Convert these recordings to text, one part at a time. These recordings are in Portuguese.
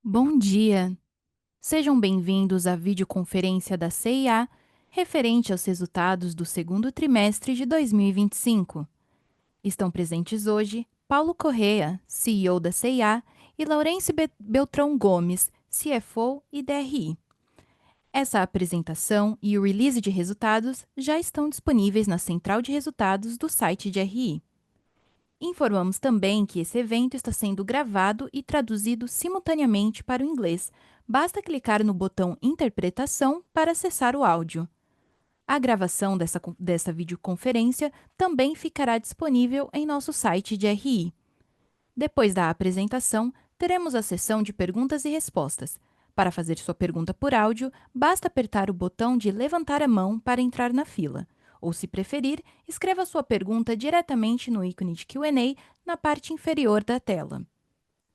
Bom dia! Sejam bem-vindos à videoconferência da CIA referente aos resultados do segundo trimestre de 2025. Estão presentes hoje Paulo Correa, CEO da CIA, e Laurence Beltrão Gomes, CFO e DRI. Essa apresentação e o release de resultados já estão disponíveis na central de resultados do site de RI. Informamos também que esse evento está sendo gravado e traduzido simultaneamente para o inglês. Basta clicar no botão Interpretação para acessar o áudio. A gravação dessa videoconferência também ficará disponível em nosso site de RI. Depois da apresentação, teremos a sessão de perguntas e respostas. Para fazer sua pergunta por áudio, basta apertar o botão de levantar a mão para entrar na fila. Ou, se preferir, escreva sua pergunta diretamente no ícone de Q&A na parte inferior da tela.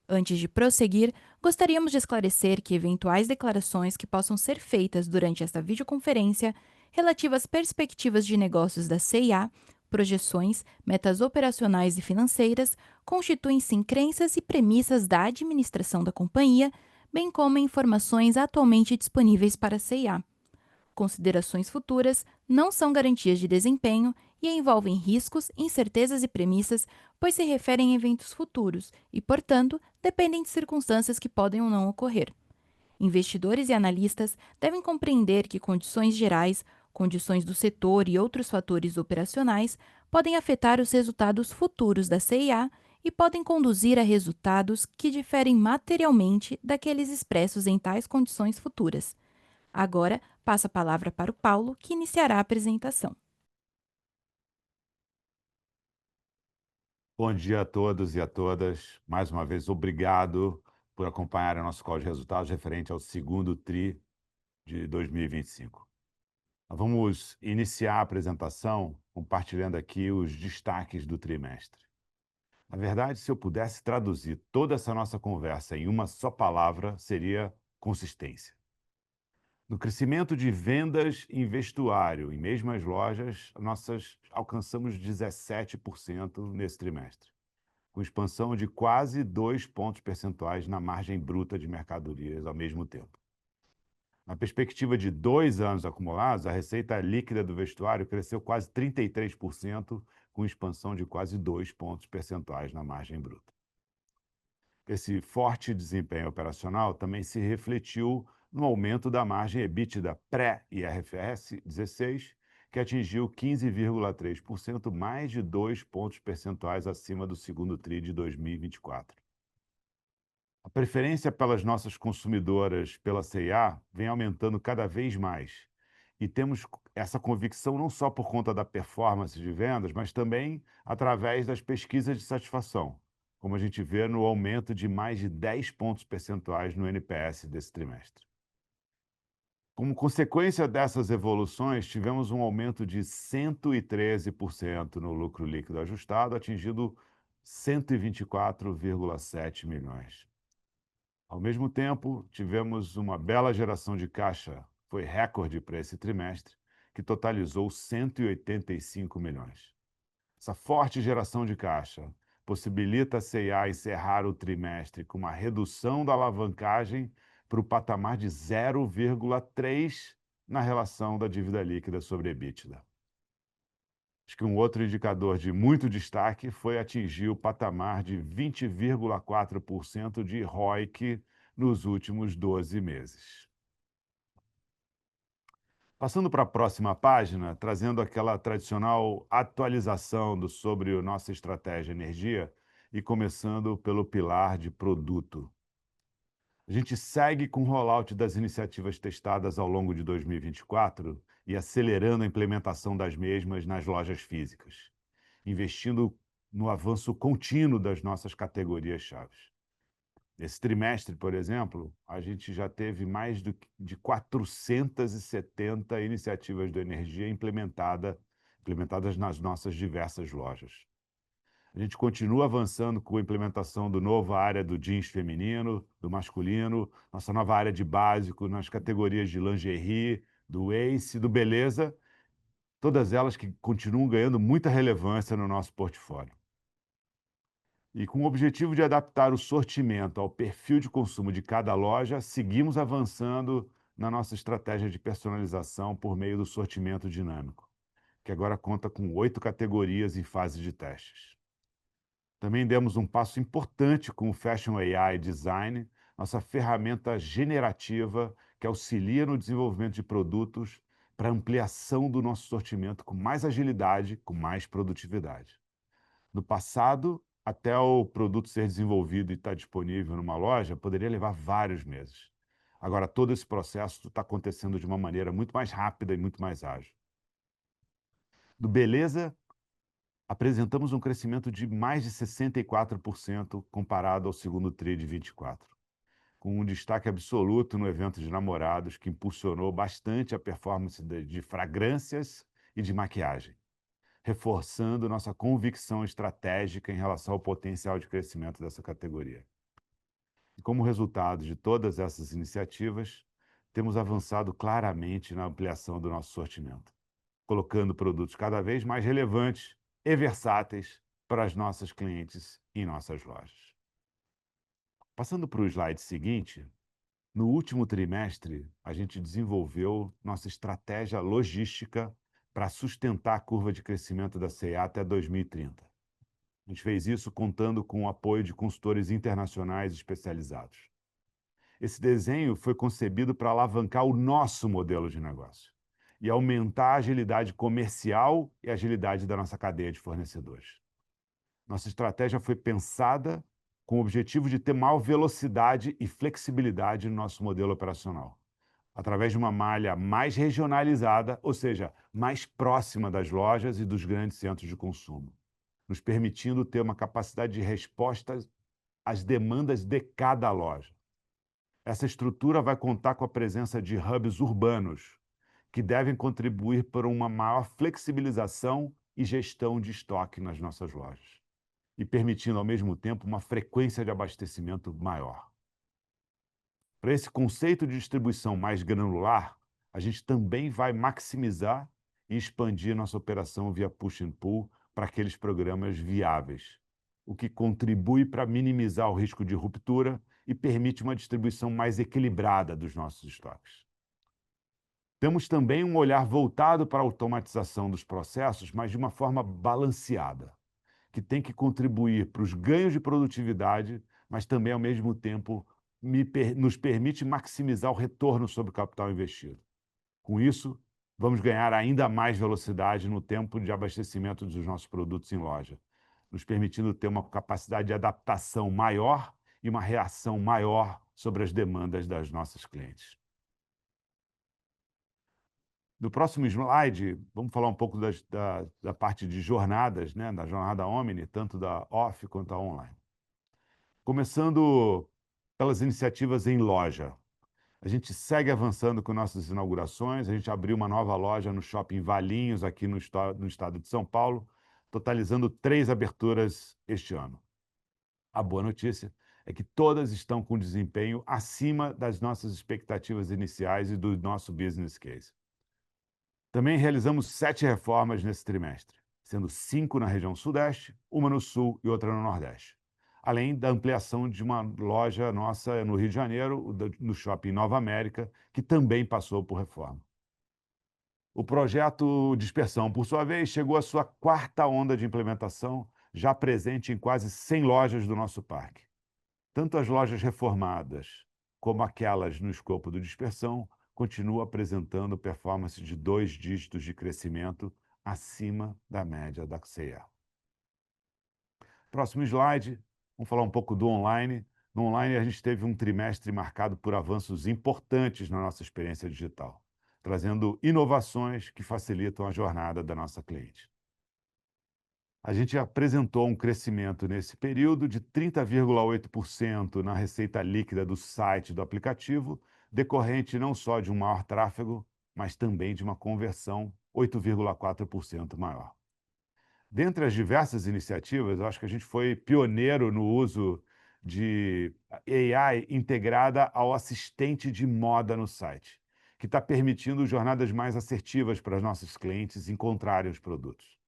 Antes de prosseguir, gostaríamos de esclarecer que eventuais declarações que possam ser feitas durante esta videoconferência relativas às perspectivas de negócios da CIA, projeções, metas operacionais e financeiras, constituem-se crenças e premissas da administração da companhia, bem como informações atualmente disponíveis para a CIA. Considerações futuras não são garantias de desempenho e envolvem riscos, incertezas e premissas, pois se referem a eventos futuros e, portanto, dependem de circunstâncias que podem ou não ocorrer. Investidores e analistas devem compreender que condições gerais, condições do setor e outros fatores operacionais podem afetar os resultados futuros da CIA e podem conduzir a resultados que diferem materialmente daqueles expressos em tais condições futuras. Agora, passo a palavra para o Paulo, que iniciará a apresentação. Bom dia a todos e a todas. Mais uma vez, obrigado por acompanhar o nosso call de resultados referente ao segundo TRI de 2025. Nós vamos iniciar a apresentação compartilhando aqui os destaques do trimestre. Na verdade, se eu pudesse traduzir toda essa nossa conversa em uma só palavra, seria consistência. No crescimento de vendas em vestuário, em mesmas lojas, nós alcançamos 17% nesse trimestre, com expansão de quase 2 pontos percentuais na margem bruta de mercadorias ao mesmo tempo. Na perspectiva de 2 anos acumulados, a receita líquida do vestuário cresceu quase 33%, com expansão de quase 2 pontos percentuais na margem bruta. Esse forte desempenho operacional também se refletiu no aumento da margem EBITDA pré-IFRS 16, que atingiu 15,3%, mais de 2 pontos percentuais acima do segundo TRI de 2024. A preferência pelas nossas consumidoras pela C&A vem aumentando cada vez mais, e temos essa convicção não só por conta da performance de vendas, mas também através das pesquisas de satisfação, como a gente vê no aumento de mais de 10 pontos percentuais no NPS desse trimestre. Como consequência dessas evoluções, tivemos um aumento de 113% no lucro líquido ajustado, atingindo 124,7 milhões. Ao mesmo tempo, tivemos uma bela geração de caixa, foi recorde para esse trimestre, que totalizou 185 milhões. Essa forte geração de caixa possibilita a C&A encerrar o trimestre com uma redução da alavancagem para o patamar de 0,3 na relação da dívida líquida sobre EBITDA. Acho que um outro indicador de muito destaque foi atingir o patamar de 20,4% de ROIC nos últimos 12 meses. Passando para a próxima página, trazendo aquela tradicional atualização sobre a nossa estratégia energia e começando pelo pilar de produto. A gente segue com o rollout das iniciativas testadas ao longo de 2024 e acelerando a implementação das mesmas nas lojas físicas, investindo no avanço contínuo das nossas categorias-chave. Nesse trimestre, por exemplo, a gente já teve mais de 470 iniciativas de energia implementadas nas nossas diversas lojas. A gente continua avançando com a implementação do novo área do jeans feminino, do masculino, nossa nova área de básico nas categorias de lingerie, do Ace, do Beleza, todas elas que continuam ganhando muita relevância no nosso portfólio. E com o objetivo de adaptar o sortimento ao perfil de consumo de cada loja, seguimos avançando na nossa estratégia de personalização por meio do sortimento dinâmico, que agora conta com 8 categorias em fase de testes. Também demos um passo importante com o Fashion AI Design, nossa ferramenta generativa que auxilia no desenvolvimento de produtos para ampliação do nosso sortimento com mais agilidade, com mais produtividade. No passado, até o produto ser desenvolvido e estar disponível numa loja, poderia levar vários meses. Agora, todo esse processo está acontecendo de uma maneira muito mais rápida e muito mais ágil. Do Beleza, apresentamos um crescimento de mais de 64% comparado ao segundo TRI de 24, com um destaque absoluto no evento de namorados, que impulsionou bastante a performance de fragrâncias e de maquiagem, reforçando nossa convicção estratégica em relação ao potencial de crescimento dessa categoria. E como resultado de todas essas iniciativas, temos avançado claramente na ampliação do nosso sortimento, colocando produtos cada vez mais relevantes e versáteis para as nossas clientes em nossas lojas. Passando para o slide seguinte, no último trimestre, a gente desenvolveu nossa estratégia logística para sustentar a curva de crescimento da C&A até 2030. A gente fez isso contando com o apoio de consultores internacionais especializados. Esse desenho foi concebido para alavancar o nosso modelo de negócio e aumentar a agilidade comercial e a agilidade da nossa cadeia de fornecedores. Nossa estratégia foi pensada com o objetivo de ter maior velocidade e flexibilidade no nosso modelo operacional, através de uma malha mais regionalizada, ou seja, mais próxima das lojas e dos grandes centros de consumo, nos permitindo ter uma capacidade de resposta às demandas de cada loja. Essa estrutura vai contar com a presença de hubs urbanos, que devem contribuir para uma maior flexibilização e gestão de estoque nas nossas lojas, e permitindo, ao mesmo tempo, uma frequência de abastecimento maior. Para esse conceito de distribuição mais granular, a gente também vai maximizar e expandir nossa operação via push and pull para aqueles programas viáveis, o que contribui para minimizar o risco de ruptura e permite uma distribuição mais equilibrada dos nossos estoques. Temos também um olhar voltado para a automatização dos processos, mas de uma forma balanceada, que tem que contribuir para os ganhos de produtividade, mas também, ao mesmo tempo, nos permite maximizar o retorno sobre o capital investido. Com isso, vamos ganhar ainda mais velocidade no tempo de abastecimento dos nossos produtos em loja, nos permitindo ter uma capacidade de adaptação maior e uma reação maior sobre as demandas das nossas clientes. No próximo slide, vamos falar um pouco da parte de jornadas, né, da jornada Omni, tanto da off quanto da online. Começando pelas iniciativas em loja. A gente segue avançando com nossas inaugurações, a gente abriu uma nova loja no Shopping Valinhos, aqui no estado de São Paulo, totalizando 3 aberturas este ano. A boa notícia é que todas estão com desempenho acima das nossas expectativas iniciais e do nosso business case. Também realizamos 7 reformas nesse trimestre, sendo 5 na região Sudeste, uma no Sul e outra no Nordeste, além da ampliação de uma loja nossa no Rio de Janeiro, no Shopping Nova América, que também passou por reforma. O projeto Dispersão, por sua vez, chegou à sua 4ª onda de implementação, já presente em quase 100 lojas do nosso parque. Tanto as lojas reformadas como aquelas no escopo do Dispersão continuam apresentando performance de 2 dígitos de crescimento acima da média da C&A. Próximo slide, vamos falar um pouco do online. No online, a gente teve um trimestre marcado por avanços importantes na nossa experiência digital, trazendo inovações que facilitam a jornada da nossa cliente. A gente apresentou um crescimento nesse período de 30,8% na receita líquida do site do aplicativo, decorrente não só de um maior tráfego, mas também de uma conversão 8,4% maior. Dentre as diversas iniciativas, eu acho que a gente foi pioneiro no uso de AI integrada ao assistente de moda no site, que está permitindo jornadas mais assertivas para os nossos clientes encontrarem os produtos.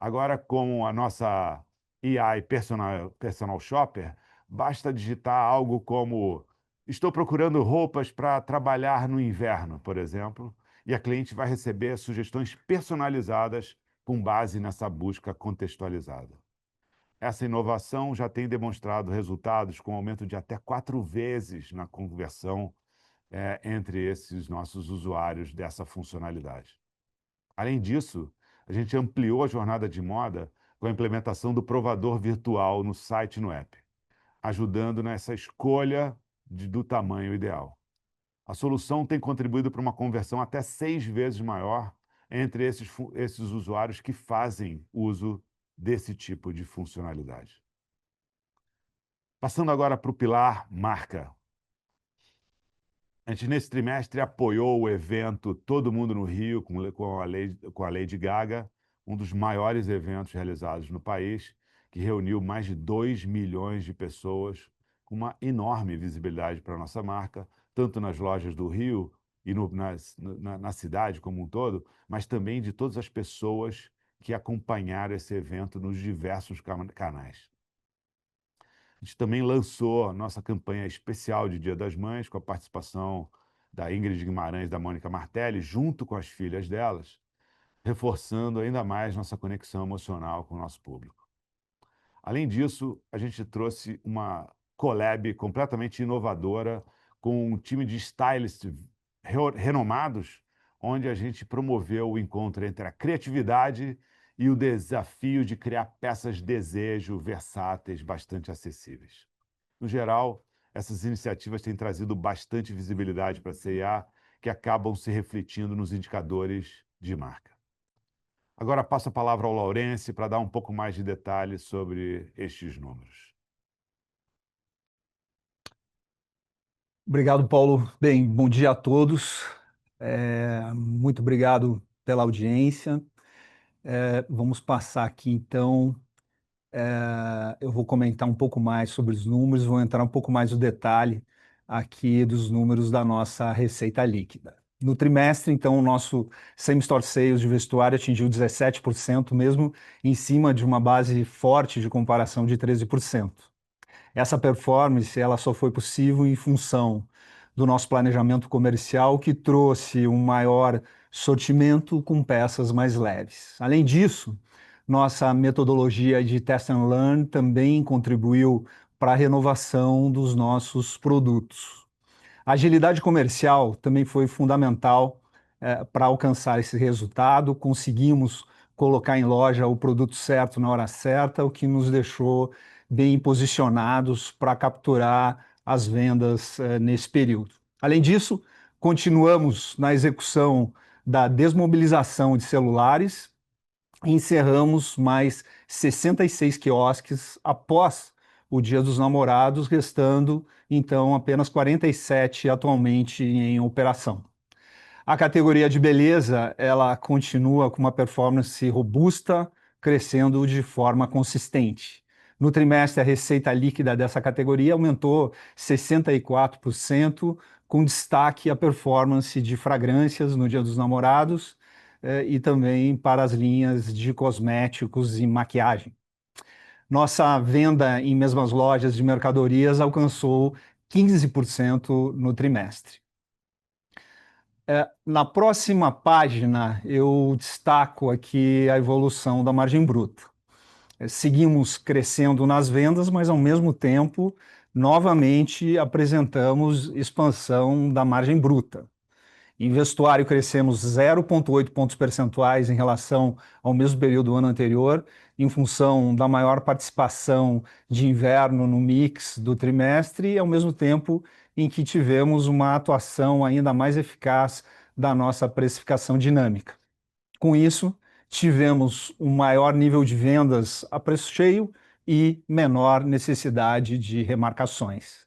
Agora, com a nossa AI Personal Shopper, basta digitar algo como estou procurando roupas para trabalhar no inverno, por exemplo, e a cliente vai receber sugestões personalizadas com base nessa busca contextualizada. Essa inovação já tem demonstrado resultados com aumento de até 4 vezes na conversão entre esses nossos usuários dessa funcionalidade. Além disso, a gente ampliou a jornada de moda com a implementação do provador virtual no site e no app, ajudando nessa escolha do tamanho ideal. A solução tem contribuído para uma conversão até 6 vezes maior entre esses usuários que fazem uso desse tipo de funcionalidade. Passando agora para o pilar marca. A gente, nesse trimestre, apoiou o evento Todo Mundo no Rio, com a Lady Gaga, um dos maiores eventos realizados no país, que reuniu mais de 2 milhões de pessoas, com uma enorme visibilidade para a nossa marca, tanto nas lojas do Rio e na cidade como um todo, mas também de todas as pessoas que acompanharam esse evento nos diversos canais. A gente também lançou a nossa campanha especial de Dia das Mães, com a participação da Ingrid Guimarães e da Mônica Martelli, junto com as filhas delas, reforçando ainda mais nossa conexão emocional com o nosso público. Além disso, a gente trouxe uma collab completamente inovadora com um time de stylists renomados, onde a gente promoveu o encontro entre a criatividade e o desafio de criar peças desejo versáteis, bastante acessíveis. No geral, essas iniciativas têm trazido bastante visibilidade para a C&A, que acabam se refletindo nos indicadores de marca. Agora passo a palavra ao Laurence para dar um pouco mais de detalhes sobre estes números. Obrigado, Paulo. Bem, bom dia a todos. Muito obrigado pela audiência. Vamos passar aqui, então. Eu vou comentar um pouco mais sobre os números, vou entrar um pouco mais no detalhe aqui dos números da nossa receita líquida. No trimestre, então, o nosso same-store sales de vestuário atingiu 17%, mesmo em cima de uma base forte de comparação de 13%. Essa performance ela só foi possível em função do nosso planejamento comercial, que trouxe um maior sortimento com peças mais leves. Além disso, nossa metodologia de test and learn também contribuiu para a renovação dos nossos produtos. A agilidade comercial também foi fundamental para alcançar esse resultado. Conseguimos colocar em loja o produto certo na hora certa, o que nos deixou bem posicionados para capturar as vendas nesse período. Além disso, continuamos na execução da desmobilização de celulares e encerramos mais 66 quiosques após o Dia dos Namorados, restando então apenas 47 atualmente em operação. A categoria de beleza, ela continua com uma performance robusta, crescendo de forma consistente. No trimestre, a receita líquida dessa categoria aumentou 64%, com destaque à performance de fragrâncias no Dia dos Namorados e também para as linhas de cosméticos e maquiagem. Nossa venda em mesmas lojas de mercadorias alcançou 15% no trimestre. Na próxima página, eu destaco aqui a evolução da margem bruta. Seguimos crescendo nas vendas, mas, ao mesmo tempo, novamente apresentamos expansão da margem bruta. Em vestuário, crescemos 0,8 pontos percentuais em relação ao mesmo período do ano anterior, em função da maior participação de inverno no mix do trimestre e, ao mesmo tempo, em que tivemos uma atuação ainda mais eficaz da nossa precificação dinâmica. Com isso, tivemos um maior nível de vendas a preço cheio e menor necessidade de remarcações.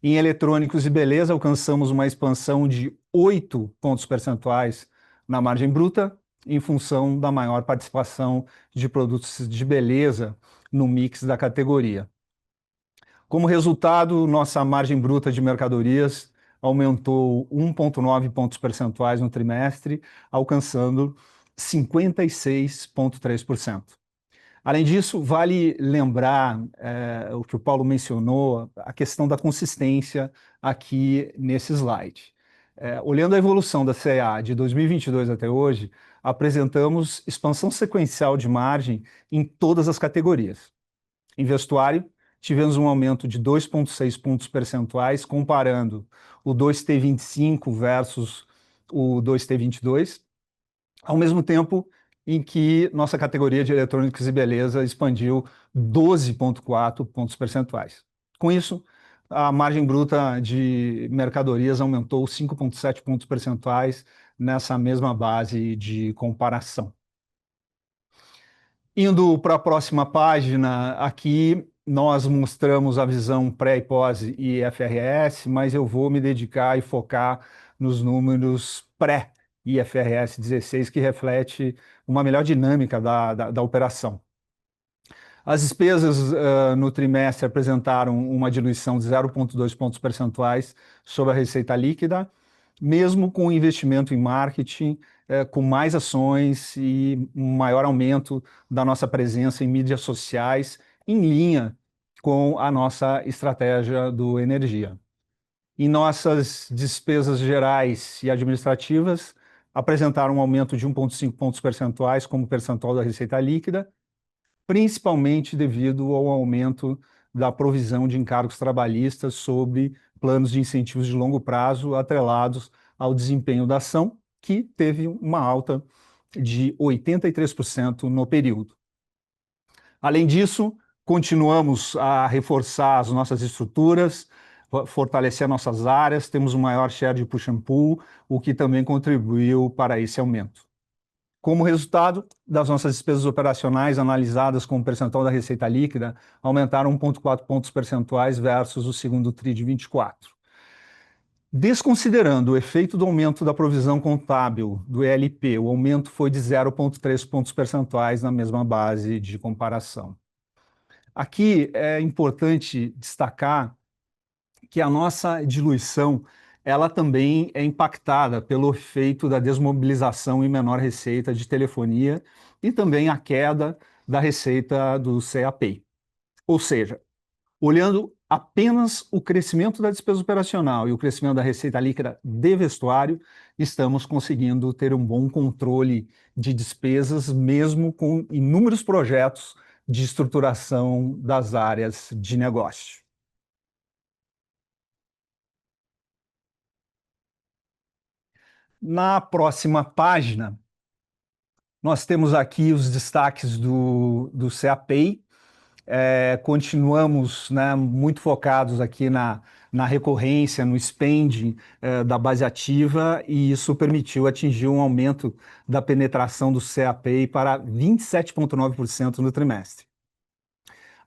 Em eletrônicos e beleza, alcançamos uma expansão de 8 pontos percentuais na margem bruta, em função da maior participação de produtos de beleza no mix da categoria. Como resultado, nossa margem bruta de mercadorias aumentou 1,9 pontos percentuais no trimestre, alcançando 56,3%. Além disso, vale lembrar o que o Paulo mencionou, a questão da consistência aqui nesse slide. Olhando a evolução da CEA de 2022 até hoje, apresentamos expansão sequencial de margem em todas as categorias. Em vestuário, tivemos um aumento de 2,6 pontos percentuais, comparando o 2T25 versus o 2T22, ao mesmo tempo em que nossa categoria de eletrônicos e beleza expandiu 12,4 pontos percentuais. Com isso, a margem bruta de mercadorias aumentou 5,7 pontos percentuais nessa mesma base de comparação. Indo para a próxima página, aqui nós mostramos a visão pré e pós IFRS, mas eu vou me dedicar e focar nos números pré-IFRS 16, que reflete uma melhor dinâmica da operação. As despesas no trimestre apresentaram uma diluição de 0,2 pontos percentuais sobre a receita líquida, mesmo com o investimento em marketing, com mais ações e um maior aumento da nossa presença em mídias sociais, em linha com a nossa estratégia do energia. E nossas despesas gerais e administrativas apresentaram um aumento de 1,5 pontos percentuais como percentual da receita líquida, principalmente devido ao aumento da provisão de encargos trabalhistas sobre planos de incentivos de longo prazo atrelados ao desempenho da ação, que teve uma alta de 83% no período. Além disso, continuamos a reforçar as nossas estruturas, fortalecer nossas áreas, temos um maior share de push and pull, o que também contribuiu para esse aumento. Como resultado, das nossas despesas operacionais analisadas como percentual da receita líquida, aumentaram 1,4 pontos percentuais versus o segundo TRI de 24. Desconsiderando o efeito do aumento da provisão contábil do ELP, o aumento foi de 0,3 pontos percentuais na mesma base de comparação. Aqui é importante destacar que a nossa diluição ela também é impactada pelo efeito da desmobilização e menor receita de telefonia e também a queda da receita do CAPEI. Ou seja, olhando apenas o crescimento da despesa operacional e o crescimento da receita líquida de vestuário, estamos conseguindo ter um bom controle de despesas, mesmo com inúmeros projetos de estruturação das áreas de negócio. Na próxima página, nós temos aqui os destaques do CAPEI. Continuamos, né, muito focados aqui na recorrência, no spend da base ativa, e isso permitiu atingir um aumento da penetração do CAPEI para 27,9% no trimestre.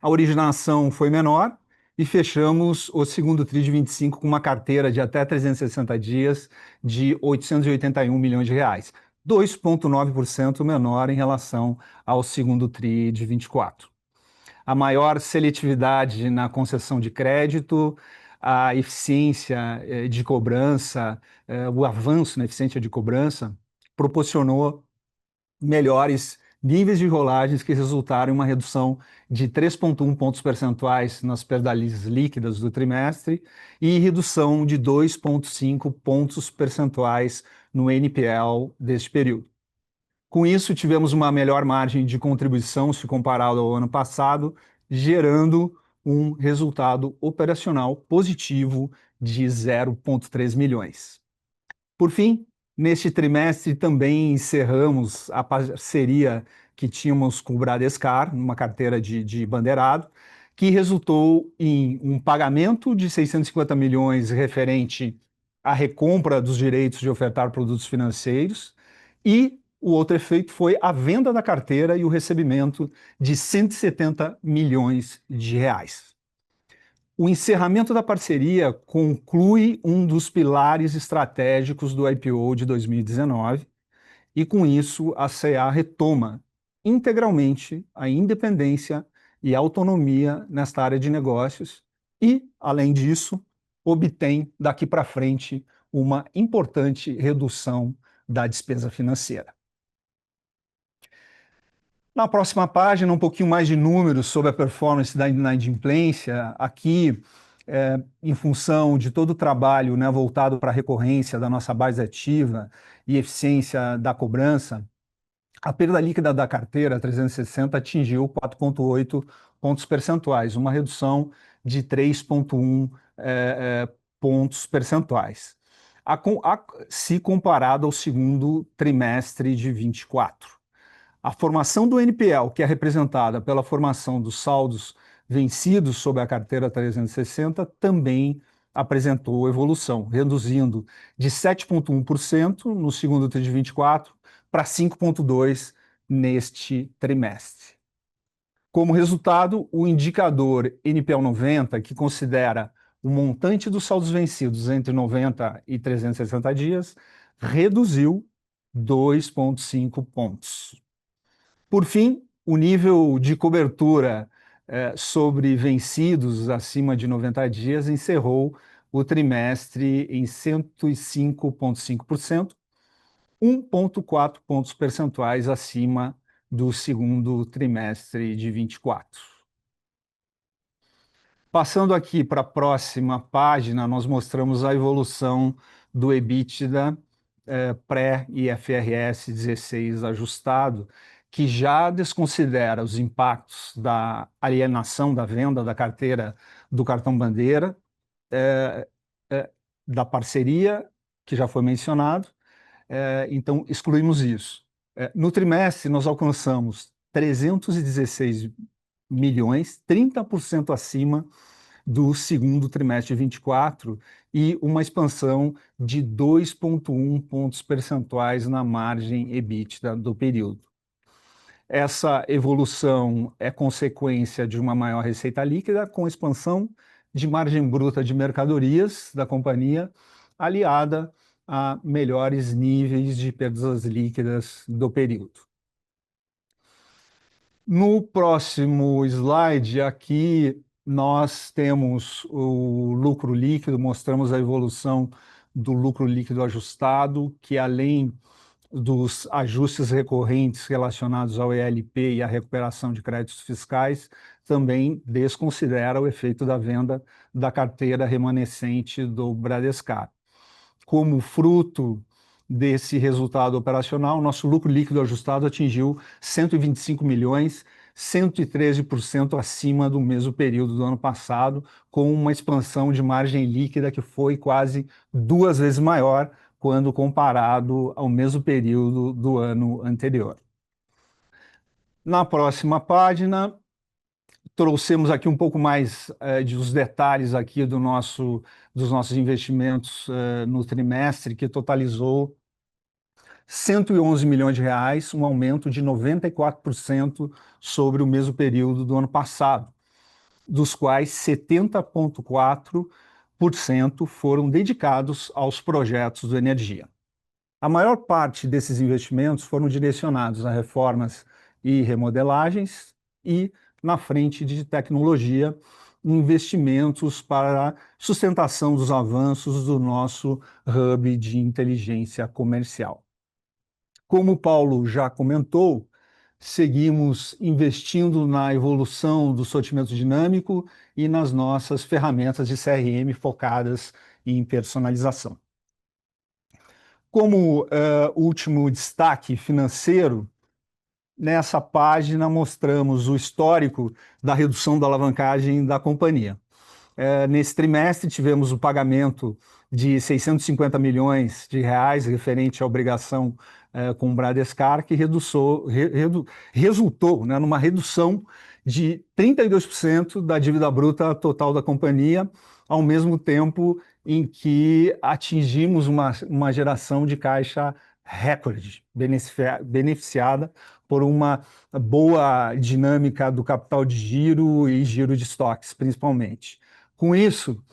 A originação foi menor, e fechamos o segundo TRI de 25 com uma carteira de até 360 dias de R$ 881 milhões, 2,9% menor em relação ao segundo TRI de 24. A maior seletividade na concessão de crédito, a eficiência de cobrança, o avanço na eficiência de cobrança proporcionou melhores níveis de rolagens que resultaram em uma redução de 3,1 pontos percentuais nas perdas líquidas do trimestre e redução de 2,5 pontos percentuais no NPL deste período. Com isso, tivemos uma melhor margem de contribuição se comparado ao ano passado, gerando um resultado operacional positivo de 0,3 milhões. Por fim, neste trimestre também encerramos a parceria que tínhamos com o Bradescar, numa carteira de bandeirado, que resultou em um pagamento de 650 milhões referente à recompra dos direitos de ofertar produtos financeiros, e o outro efeito foi a venda da carteira e o recebimento de 170 milhões de reais. O encerramento da parceria conclui um dos pilares estratégicos do IPO de 2019 e, com isso, a CEA retoma integralmente a independência e autonomia nesta área de negócios e, além disso, obtém daqui para frente uma importante redução da despesa financeira. Na próxima página, um pouquinho mais de números sobre a performance da inadimplência. Aqui, em função de todo o trabalho, né, voltado para a recorrência da nossa base ativa e eficiência da cobrança, a perda líquida da carteira 360 atingiu 4,8 pontos percentuais, uma redução de 3,1 pontos percentuais, se comparado ao segundo trimestre de 24. A formação do NPL, que é representada pela formação dos saldos vencidos sob a carteira 360, também apresentou evolução, reduzindo de 7,1% no segundo TRI de 24 para 5,2% neste trimestre. Como resultado, o indicador NPL 90, que considera o montante dos saldos vencidos entre 90 e 360 dias, reduziu 2,5 pontos. Por fim, o nível de cobertura sobre vencidos acima de 90 dias encerrou o trimestre em 105,5%, 1,4 pontos percentuais acima do segundo trimestre de 24. Passando aqui para a próxima página, nós mostramos a evolução do EBITDA pré-IFRS 16 ajustado, que já desconsidera os impactos da alienação da venda da carteira do cartão bandeira, da parceria, que já foi mencionado, então excluímos isso. No trimestre, nós alcançamos 316 milhões, 30% acima do segundo trimestre de 24 e uma expansão de 2,1 pontos percentuais na margem EBITDA do período. Essa evolução é consequência de uma maior receita líquida com expansão de margem bruta de mercadorias da companhia, aliada a melhores níveis de perdas líquidas do período. No próximo slide, aqui nós temos o lucro líquido, mostramos a evolução do lucro líquido ajustado, que além dos ajustes recorrentes relacionados ao ELP e à recuperação de créditos fiscais, também desconsidera o efeito da venda da carteira remanescente do Bradescar. Como fruto desse resultado operacional, nosso lucro líquido ajustado atingiu 125 milhões, 113% acima do mesmo período do ano passado, com uma expansão de margem líquida que foi quase 2 vezes maior quando comparado ao mesmo período do ano anterior. Na próxima página, trouxemos aqui um pouco mais dos detalhes aqui dos nossos investimentos no trimestre, que totalizou 111 milhões de reais, um aumento de 94% sobre o mesmo período do ano passado, dos quais 70,4% foram dedicados aos projetos do Energia. A maior parte desses investimentos foram direcionados a reformas e remodelagens e, na frente de tecnologia, investimentos para a sustentação dos avanços do nosso hub de inteligência comercial. Como o Paulo já comentou, seguimos investindo na evolução do sortimento dinâmico e nas nossas ferramentas de CRM focadas em personalização. Como último destaque financeiro, nessa página mostramos o histórico da redução da alavancagem da companhia. Nesse trimestre, tivemos o pagamento de 650 milhões de reais referente à obrigação com o Bradescar, que resultou numa redução de 32% da dívida bruta total da companhia, ao mesmo tempo em que atingimos uma geração de caixa recorde, beneficiada por uma boa dinâmica do capital de giro e giro de estoques, principalmente. Com isso,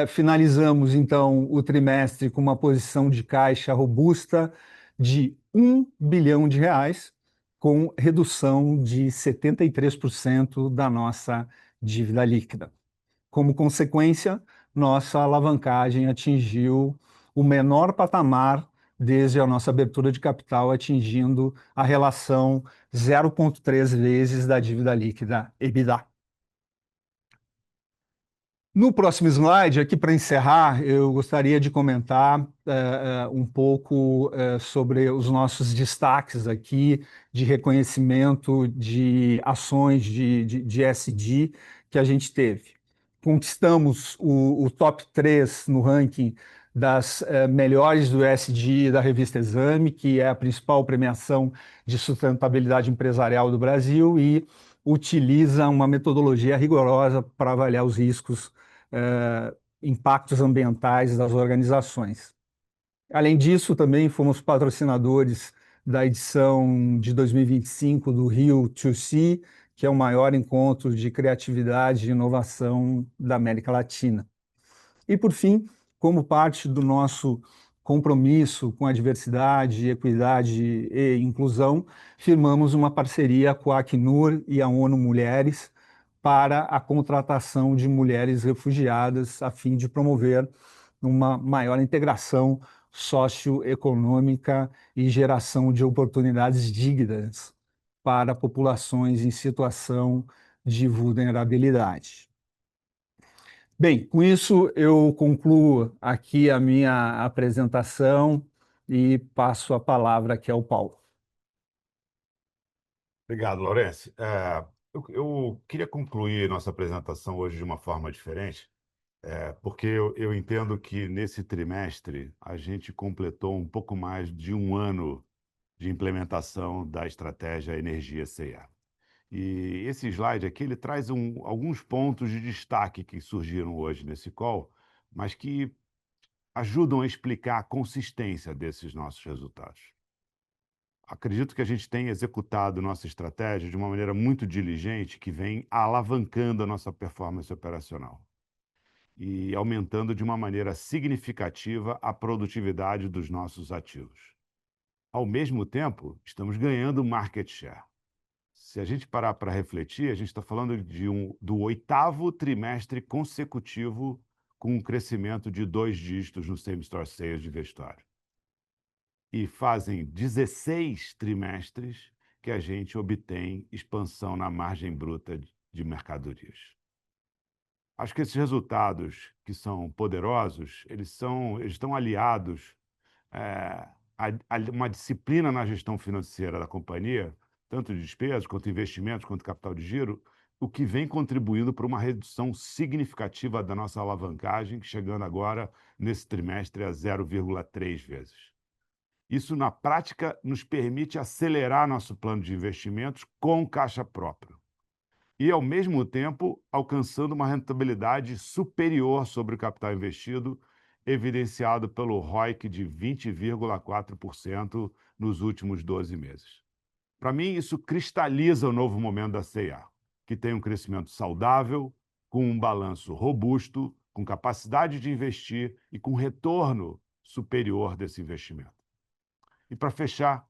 finalizamos, então, o trimestre com uma posição de caixa robusta de R$ 1 bilhão, com redução de 73% da nossa dívida líquida. Como consequência, nossa alavancagem atingiu o menor patamar desde a nossa abertura de capital, atingindo a relação 0,3 vezes da dívida líquida EBITDA. No próximo slide, aqui para encerrar, eu gostaria de comentar um pouco sobre os nossos destaques aqui de reconhecimento de ações de ESG que a gente teve. Conquistamos o top 3 no ranking das melhores do ESG da revista Exame, que é a principal premiação de sustentabilidade empresarial do Brasil e utiliza uma metodologia rigorosa para avaliar os riscos impactos ambientais das organizações. Além disso, também fomos patrocinadores da edição de 2025 do Rio 2C, que é o maior encontro de criatividade e inovação da América Latina. E, por fim, como parte do nosso compromisso com a diversidade, equidade e inclusão, firmamos uma parceria com a Acnur e a ONU Mulheres para a contratação de mulheres refugiadas, a fim de promover uma maior integração socioeconômica e geração de oportunidades dignas para populações em situação de vulnerabilidade. Bem, com isso eu concluo aqui a minha apresentação e passo a palavra aqui ao Paulo. Obrigado, Laurence. Eu queria concluir nossa apresentação hoje de uma forma diferente, porque eu entendo que nesse trimestre a gente completou um pouco mais de um ano de implementação da estratégia Energia C&A. E esse slide aqui ele traz alguns pontos de destaque que surgiram hoje nesse call, mas que ajudam a explicar a consistência desses nossos resultados. Acredito que a gente tem executado nossa estratégia de uma maneira muito diligente, que vem alavancando a nossa performance operacional e aumentando de uma maneira significativa a produtividade dos nossos ativos. Ao mesmo tempo, estamos ganhando market share. Se a gente parar para refletir, a gente está falando do 8º trimestre consecutivo com um crescimento de 2 dígitos no same-store sales de vestuário. E fazem 16 trimestres que a gente obtém expansão na margem bruta de mercadorias. Acho que esses resultados, que são poderosos, eles estão aliados a uma disciplina na gestão financeira da companhia, tanto de despesas, quanto investimentos, quanto capital de giro, o que vem contribuindo para uma redução significativa da nossa alavancagem, chegando agora, nesse trimestre, a 0,3 vezes. Isso, na prática, nos permite acelerar nosso plano de investimentos com caixa próprio e, ao mesmo tempo, alcançando uma rentabilidade superior sobre o capital investido, evidenciado pelo ROIC de 20,4% nos últimos 12 meses. Para mim, isso cristaliza o novo momento da C&A, que tem um crescimento saudável, com um balanço robusto, com capacidade de investir e com retorno superior desse investimento. E, para fechar,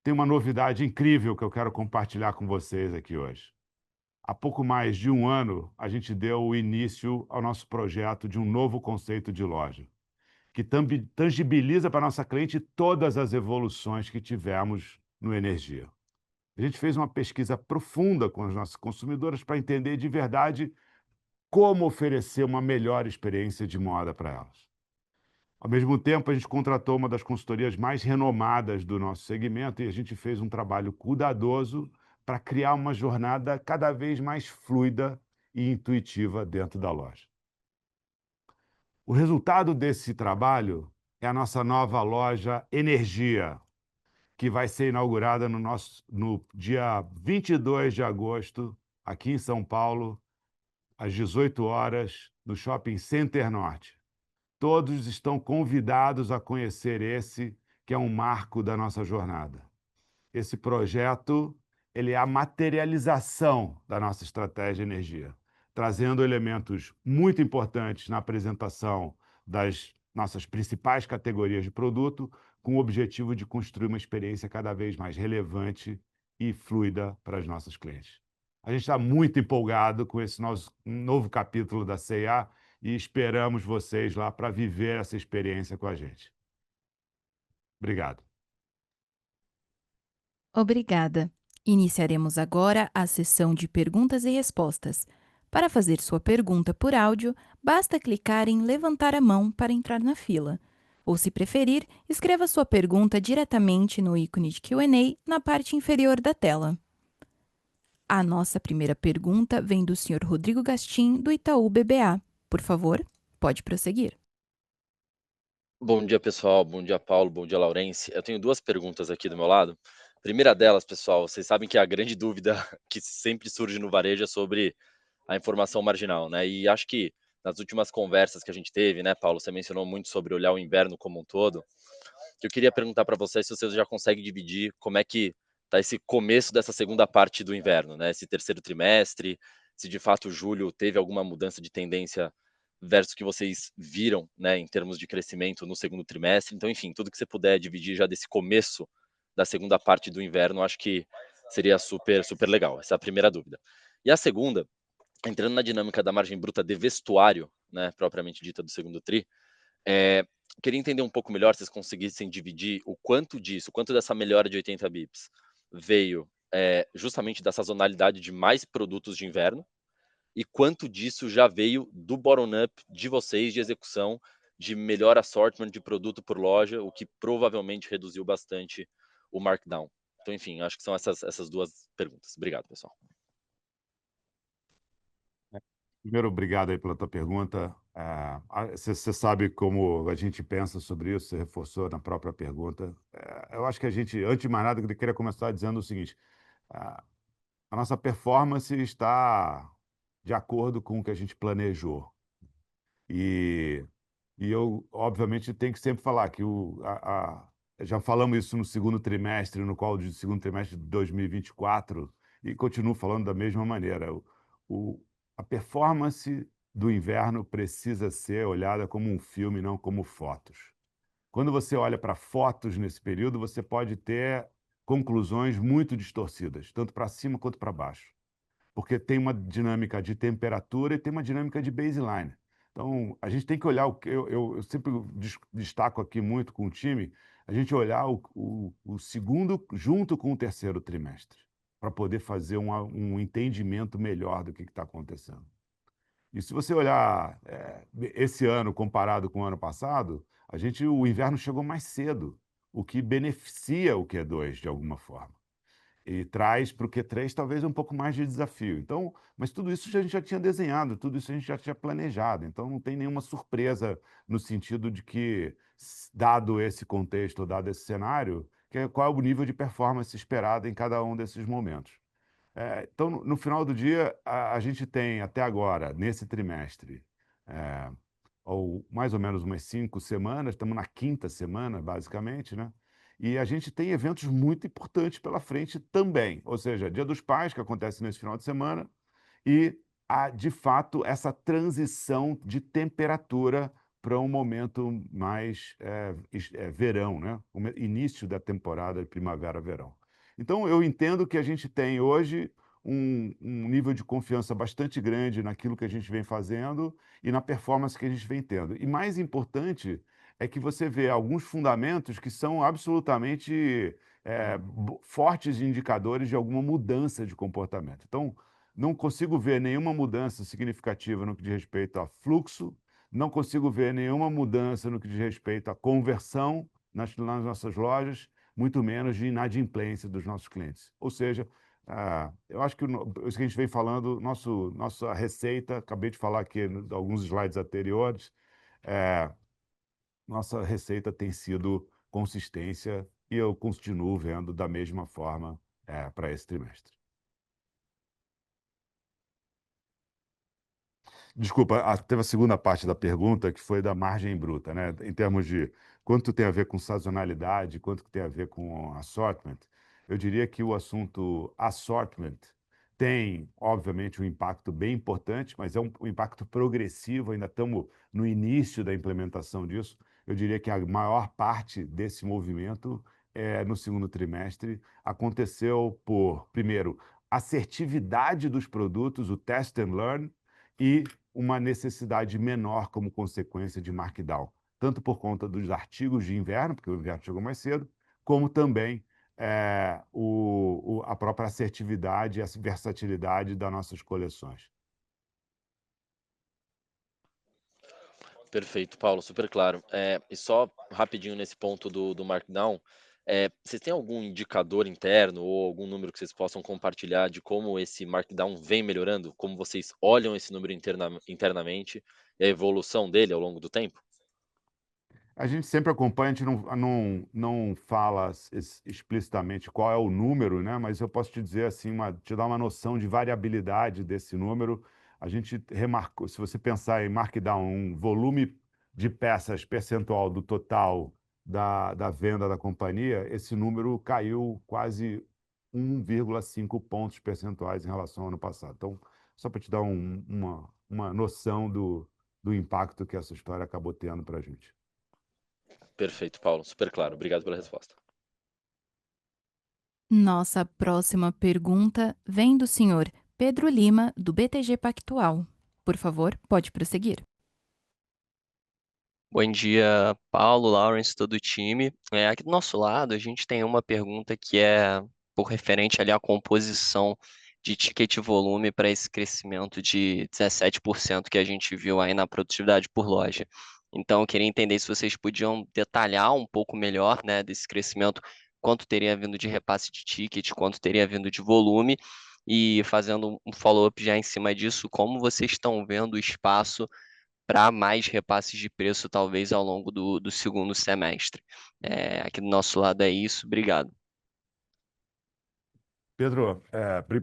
tem uma novidade incrível que eu quero compartilhar com vocês aqui hoje. Há pouco mais de um ano, a gente deu o início ao nosso projeto de um novo conceito de loja, que tangibiliza para a nossa cliente todas as evoluções que tivemos no Energia. A gente fez uma pesquisa profunda com as nossas consumidoras para entender de verdade como oferecer uma melhor experiência de moda para elas. Ao mesmo tempo, a gente contratou uma das consultorias mais renomadas do nosso segmento e a gente fez um trabalho cuidadoso para criar uma jornada cada vez mais fluida e intuitiva dentro da loja. O resultado desse trabalho é a nossa nova loja Energia, que vai ser inaugurada no dia 22 de agosto, aqui em São Paulo, às 18 horas, no Shopping Center Norte. Todos estão convidados a conhecer esse, que é um marco da nossa jornada. Esse projeto ele é a materialização da nossa estratégia de energia, trazendo elementos muito importantes na apresentação das nossas principais categorias de produto, com o objetivo de construir uma experiência cada vez mais relevante e fluida para as nossas clientes. A gente está muito empolgado com esse novo capítulo da C&A e esperamos vocês lá para viver essa experiência com a gente. Obrigado. Obrigada. Iniciaremos agora a sessão de perguntas e respostas. Para fazer sua pergunta por áudio, basta clicar em levantar a mão para entrar na fila. Ou, se preferir, escreva sua pergunta diretamente no ícone de Q&A na parte inferior da tela. A nossa primeira pergunta vem do Sr. Rodrigo Gastim, do Itaú BBA. Por favor, pode prosseguir. Bom dia, pessoal. Bom dia, Paulo. Bom dia, Laurence. Eu tenho duas perguntas aqui do meu lado. Primeira delas, pessoal, vocês sabem que a grande dúvida que sempre surge no varejo é sobre a informação marginal, né? E acho que nas últimas conversas que a gente teve, né, Paulo, você mencionou muito sobre olhar o inverno como um todo. Que eu queria perguntar para vocês se vocês já conseguem dividir como é que tá esse começo dessa segunda parte do inverno, né? Esse terceiro trimestre, se de fato julho teve alguma mudança de tendência versus o que vocês viram, né, em termos de crescimento no segundo trimestre. Então, enfim, tudo que você puder dividir já desse começo da segunda parte do inverno, acho que seria super, super legal. Essa é a primeira dúvida. E a segunda, entrando na dinâmica da margem bruta de vestuário, né, propriamente dita do segundo tri, queria entender um pouco melhor, se vocês conseguissem dividir o quanto disso, o quanto dessa melhora de 80 bips veio justamente da sazonalidade de mais produtos de inverno, e quanto disso já veio do bottom-up de vocês, de execução, de melhor assortment de produto por loja, o que provavelmente reduziu bastante o markdown. Então, enfim, acho que são essas duas perguntas. Obrigado, pessoal. Primeiro, obrigado aí pela tua pergunta. Você sabe como a gente pensa sobre isso, você reforçou na própria pergunta. Eu acho que a gente, antes de mais nada, eu queria começar dizendo o seguinte: ah, a nossa performance está de acordo com o que a gente planejou. E, e eu, obviamente, tenho que sempre falar que já falamos isso no segundo trimestre, no qual de segundo trimestre de 2024, e continuo falando da mesma maneira. O, a performance do inverno precisa ser olhada como um filme, não como fotos. Quando você olha para fotos nesse período, você pode ter conclusões muito distorcidas, tanto para cima quanto para baixo, porque tem uma dinâmica de temperatura e tem uma dinâmica de baseline. Então, a gente tem que olhar, eu sempre destaco aqui muito com o time, a gente olhar o segundo junto com o terceiro trimestre, para poder fazer um entendimento melhor do que está acontecendo. E se você olhar esse ano comparado com o ano passado, o inverno chegou mais cedo, o que beneficia o Q2 de alguma forma e traz para o Q3 talvez um pouco mais de desafio. Então, mas tudo isso a gente já tinha desenhado, tudo isso a gente já tinha planejado. Então, não tem nenhuma surpresa no sentido de que, dado esse contexto, dado esse cenário, qual é o nível de performance esperado em cada um desses momentos. Então, no final do dia, a gente tem até agora, nesse trimestre, ou mais ou menos umas 5 semanas, estamos na quinta semana, basicamente, né? E a gente tem eventos muito importantes pela frente também, ou seja, Dia dos Pais, que acontece nesse final de semana, e de fato, essa transição de temperatura para um momento mais verão, né? O início da temporada de primavera-verão. Então, eu entendo que a gente tem hoje um nível de confiança bastante grande naquilo que a gente vem fazendo e na performance que a gente vem tendo. E mais importante é que você vê alguns fundamentos que são absolutamente fortes indicadores de alguma mudança de comportamento. Então, não consigo ver nenhuma mudança significativa no que diz respeito a fluxo, não consigo ver nenhuma mudança no que diz respeito à conversão nas nossas lojas, muito menos de inadimplência dos nossos clientes. Ou seja, eu acho que isso que a gente vem falando, nossa receita, acabei de falar aqui em alguns slides anteriores, nossa receita tem sido consistência e eu continuo vendo da mesma forma para esse trimestre. Desculpa, teve a segunda parte da pergunta, que foi da margem bruta, né? Em termos de quanto tem a ver com sazonalidade, quanto tem a ver com assortment. Eu diria que o assunto assortment tem, obviamente, um impacto bem importante, mas é um impacto progressivo, ainda estamos no início da implementação disso. Eu diria que a maior parte desse movimento, no segundo trimestre, aconteceu por, primeiro, assertividade dos produtos, o test and learn, e uma necessidade menor como consequência de markdown, tanto por conta dos artigos de inverno, porque o inverno chegou mais cedo, como também a própria assertividade e a versatilidade das nossas coleções. Perfeito, Paulo, super claro. E só rapidinho nesse ponto do markdown, vocês têm algum indicador interno ou algum número que vocês possam compartilhar de como esse markdown vem melhorando? Como vocês olham esse número internamente e a evolução dele ao longo do tempo? A gente sempre acompanha, a gente não fala explicitamente qual é o número, né? Mas eu posso te dizer assim, te dar uma noção de variabilidade desse número. A gente remarcou, se você pensar em markdown, um volume de peças percentual do total da venda da companhia, esse número caiu quase 1,5 pontos percentuais em relação ao ano passado. Então, só para te dar uma noção do impacto que essa história acabou tendo para a gente. Perfeito, Paulo, super claro. Obrigado pela resposta. Nossa próxima pergunta vem do senhor Pedro Lima, do BTG Pactual. Por favor, pode prosseguir. Bom dia, Paulo, Lawrence, todo o time. Aqui do nosso lado, a gente tem uma pergunta que é por referente ali à composição de ticket volume para esse crescimento de 17% que a gente viu aí na produtividade por loja. Então, eu queria entender se vocês podiam detalhar um pouco melhor, né, desse crescimento, quanto teria vindo de repasse de ticket, quanto teria vindo de volume, e fazendo um follow-up já em cima disso, como vocês estão vendo o espaço para mais repasses de preço, talvez, ao longo do segundo semestre. Aqui do nosso lado é isso. Obrigado. Pedro,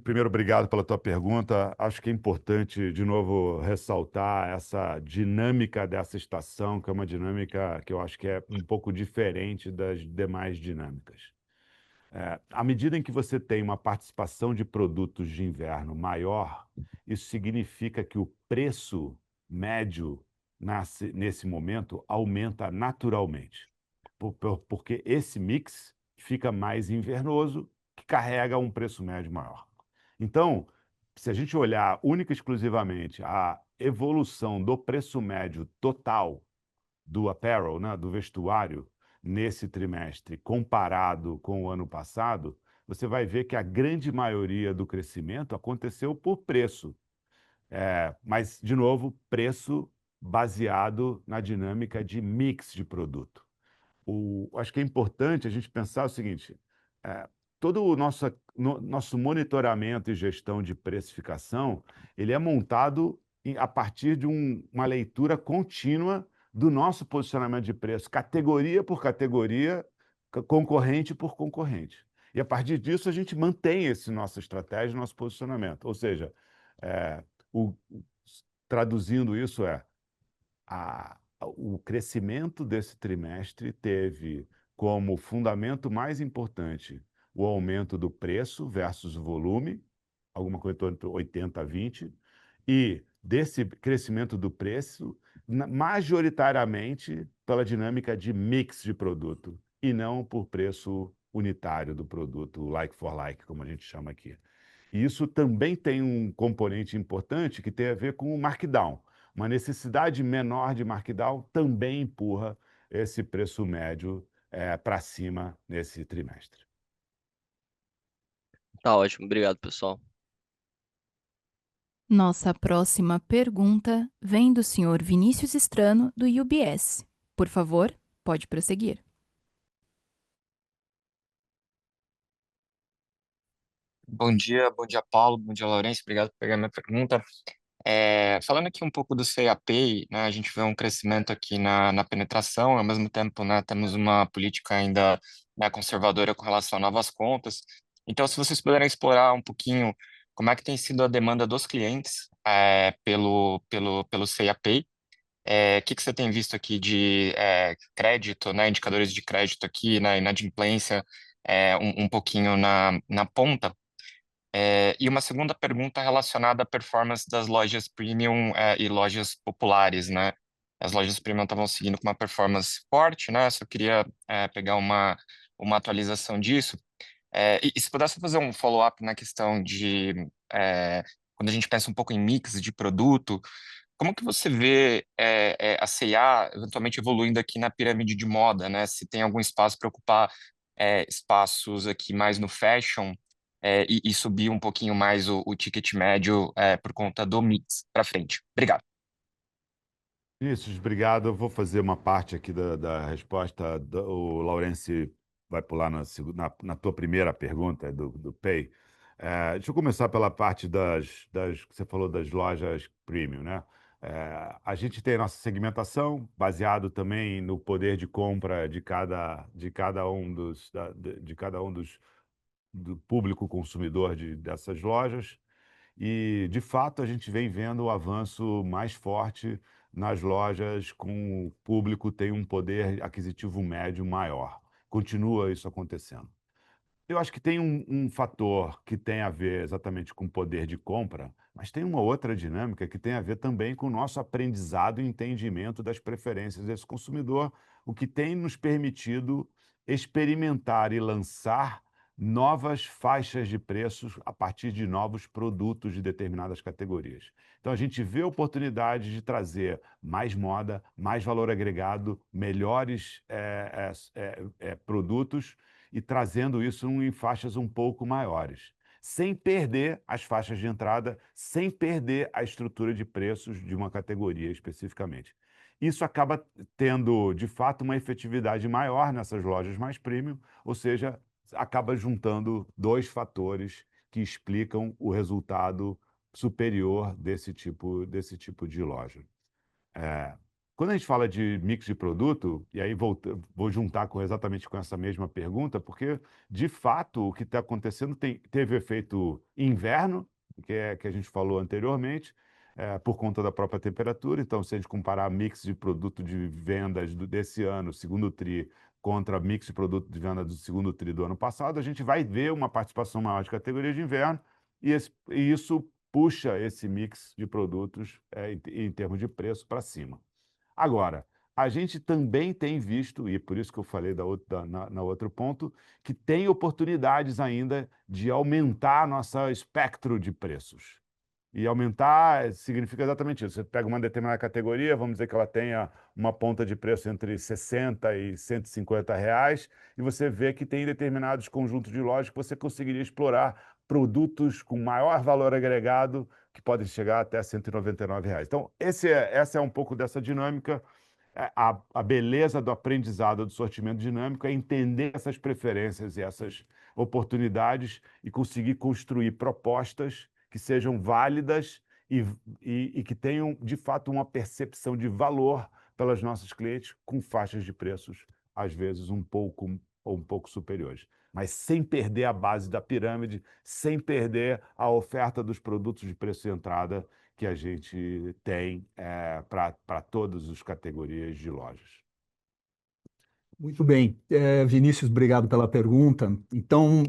primeiro, obrigado pela tua pergunta. Acho que é importante, de novo, ressaltar essa dinâmica dessa estação, que é uma dinâmica que eu acho que é um pouco diferente das demais dinâmicas. À medida em que você tem uma participação de produtos de inverno maior, isso significa que o preço médio nesse momento aumenta naturalmente, porque esse mix fica mais invernoso, que carrega um preço médio maior. Então, se a gente olhar única e exclusivamente a evolução do preço médio total do apparel, né, do vestuário, nesse trimestre, comparado com o ano passado, você vai ver que a grande maioria do crescimento aconteceu por preço. Mas, de novo, preço baseado na dinâmica de mix de produto. Acho que é importante a gente pensar o seguinte: todo o nosso monitoramento e gestão de precificação, ele é montado a partir de uma leitura contínua do nosso posicionamento de preço, categoria por categoria, concorrente por concorrente. E a partir disso a gente mantém nossa estratégia, nosso posicionamento. Ou seja, é, o- traduzindo isso o crescimento desse trimestre teve como fundamento mais importante o aumento do preço versus o volume, alguma coisa em torno de 80 a 20, e desse crescimento do preço, majoritariamente pela dinâmica de mix de produto, e não por preço unitário do produto, like for like, como a gente chama aqui. E isso também tem um componente importante que tem a ver com o markdown. Uma necessidade menor de markdown também empurra esse preço médio para cima nesse trimestre. Tá ótimo. Obrigado, pessoal. Nossa próxima pergunta vem do senhor Vinícius Strano, do UBS. Por favor, pode prosseguir. Bom dia, Paulo, bom dia, Laurence, obrigado por pegar minha pergunta. Falando aqui um pouco do CAP, né, a gente vê um crescimento aqui na penetração, ao mesmo tempo, né, temos uma política ainda, né, conservadora com relação a novas contas. Então, se vocês puderem explorar um pouquinho como é que tem sido a demanda dos clientes pelo CAP, que você tem visto aqui de crédito, né, indicadores de crédito aqui, na inadimplência, um pouquinho na ponta. E uma segunda pergunta relacionada à performance das lojas premium e lojas populares, né? As lojas premium estavam seguindo com uma performance forte, né? Só queria pegar uma atualização disso. E se pudesse fazer um follow-up na questão de quando a gente pensa um pouco em mix de produto, como que você vê a C&A eventualmente evoluindo aqui na pirâmide de moda, né? Se tem algum espaço para ocupar espaços aqui mais no fashion e subir um pouquinho mais o ticket médio por conta do mix para frente. Obrigado. Vinícius, obrigado. Eu vou fazer uma parte aqui da resposta. O Laurence vai pular na tua primeira pergunta do Pay. Deixa eu começar pela parte que você falou das lojas premium, né? A gente tem a nossa segmentação, baseado também no poder de compra de cada um do público consumidor dessas lojas. E, de fato, a gente vem vendo o avanço mais forte nas lojas com o público tem um poder aquisitivo médio maior. Continua isso acontecendo. Eu acho que tem um fator que tem a ver exatamente com o poder de compra, mas tem uma outra dinâmica que tem a ver também com o nosso aprendizado e entendimento das preferências desse consumidor, o que tem nos permitido experimentar e lançar novas faixas de preços a partir de novos produtos de determinadas categorias. Então, a gente vê a oportunidade de trazer mais moda, mais valor agregado, melhores produtos e trazendo isso em faixas um pouco maiores, sem perder as faixas de entrada, sem perder a estrutura de preços de uma categoria especificamente. Isso acaba tendo, de fato, uma efetividade maior nessas lojas mais premium, ou seja, acaba juntando dois fatores que explicam o resultado superior desse tipo de loja. Quando a gente fala de mix de produto, e aí vou juntar exatamente com essa mesma pergunta, porque, de fato, o que está acontecendo teve efeito inverno, que a gente falou anteriormente, por conta da própria temperatura. Então, se a gente comparar mix de produto de vendas desse ano, segundo TRI, contra mix de produto de venda do segundo TRI do ano passado, a gente vai ver uma participação maior de categoria de inverno, e isso puxa esse mix de produtos em termos de preço para cima. Agora, a gente também tem visto, e por isso que eu falei na outro ponto, que tem oportunidades ainda de aumentar nosso espectro de preços. E aumentar significa exatamente isso. Você pega uma determinada categoria, vamos dizer que ela tenha uma ponta de preço entre 60 e 150 reais, e você vê que tem determinados conjuntos de lojas que você conseguiria explorar produtos com maior valor agregado que podem chegar até 199 reais. Então, essa é um pouco dessa dinâmica. A beleza do aprendizado do sortimento dinâmico é entender essas preferências e essas oportunidades e conseguir construir propostas que sejam válidas e que tenham, de fato, uma percepção de valor pelas nossas clientes com faixas de preços, às vezes, um pouco superiores. Mas sem perder a base da pirâmide, sem perder a oferta dos produtos de preço de entrada que a gente tem para todas as categorias de lojas. Muito bem. Vinícius, obrigado pela pergunta. Então,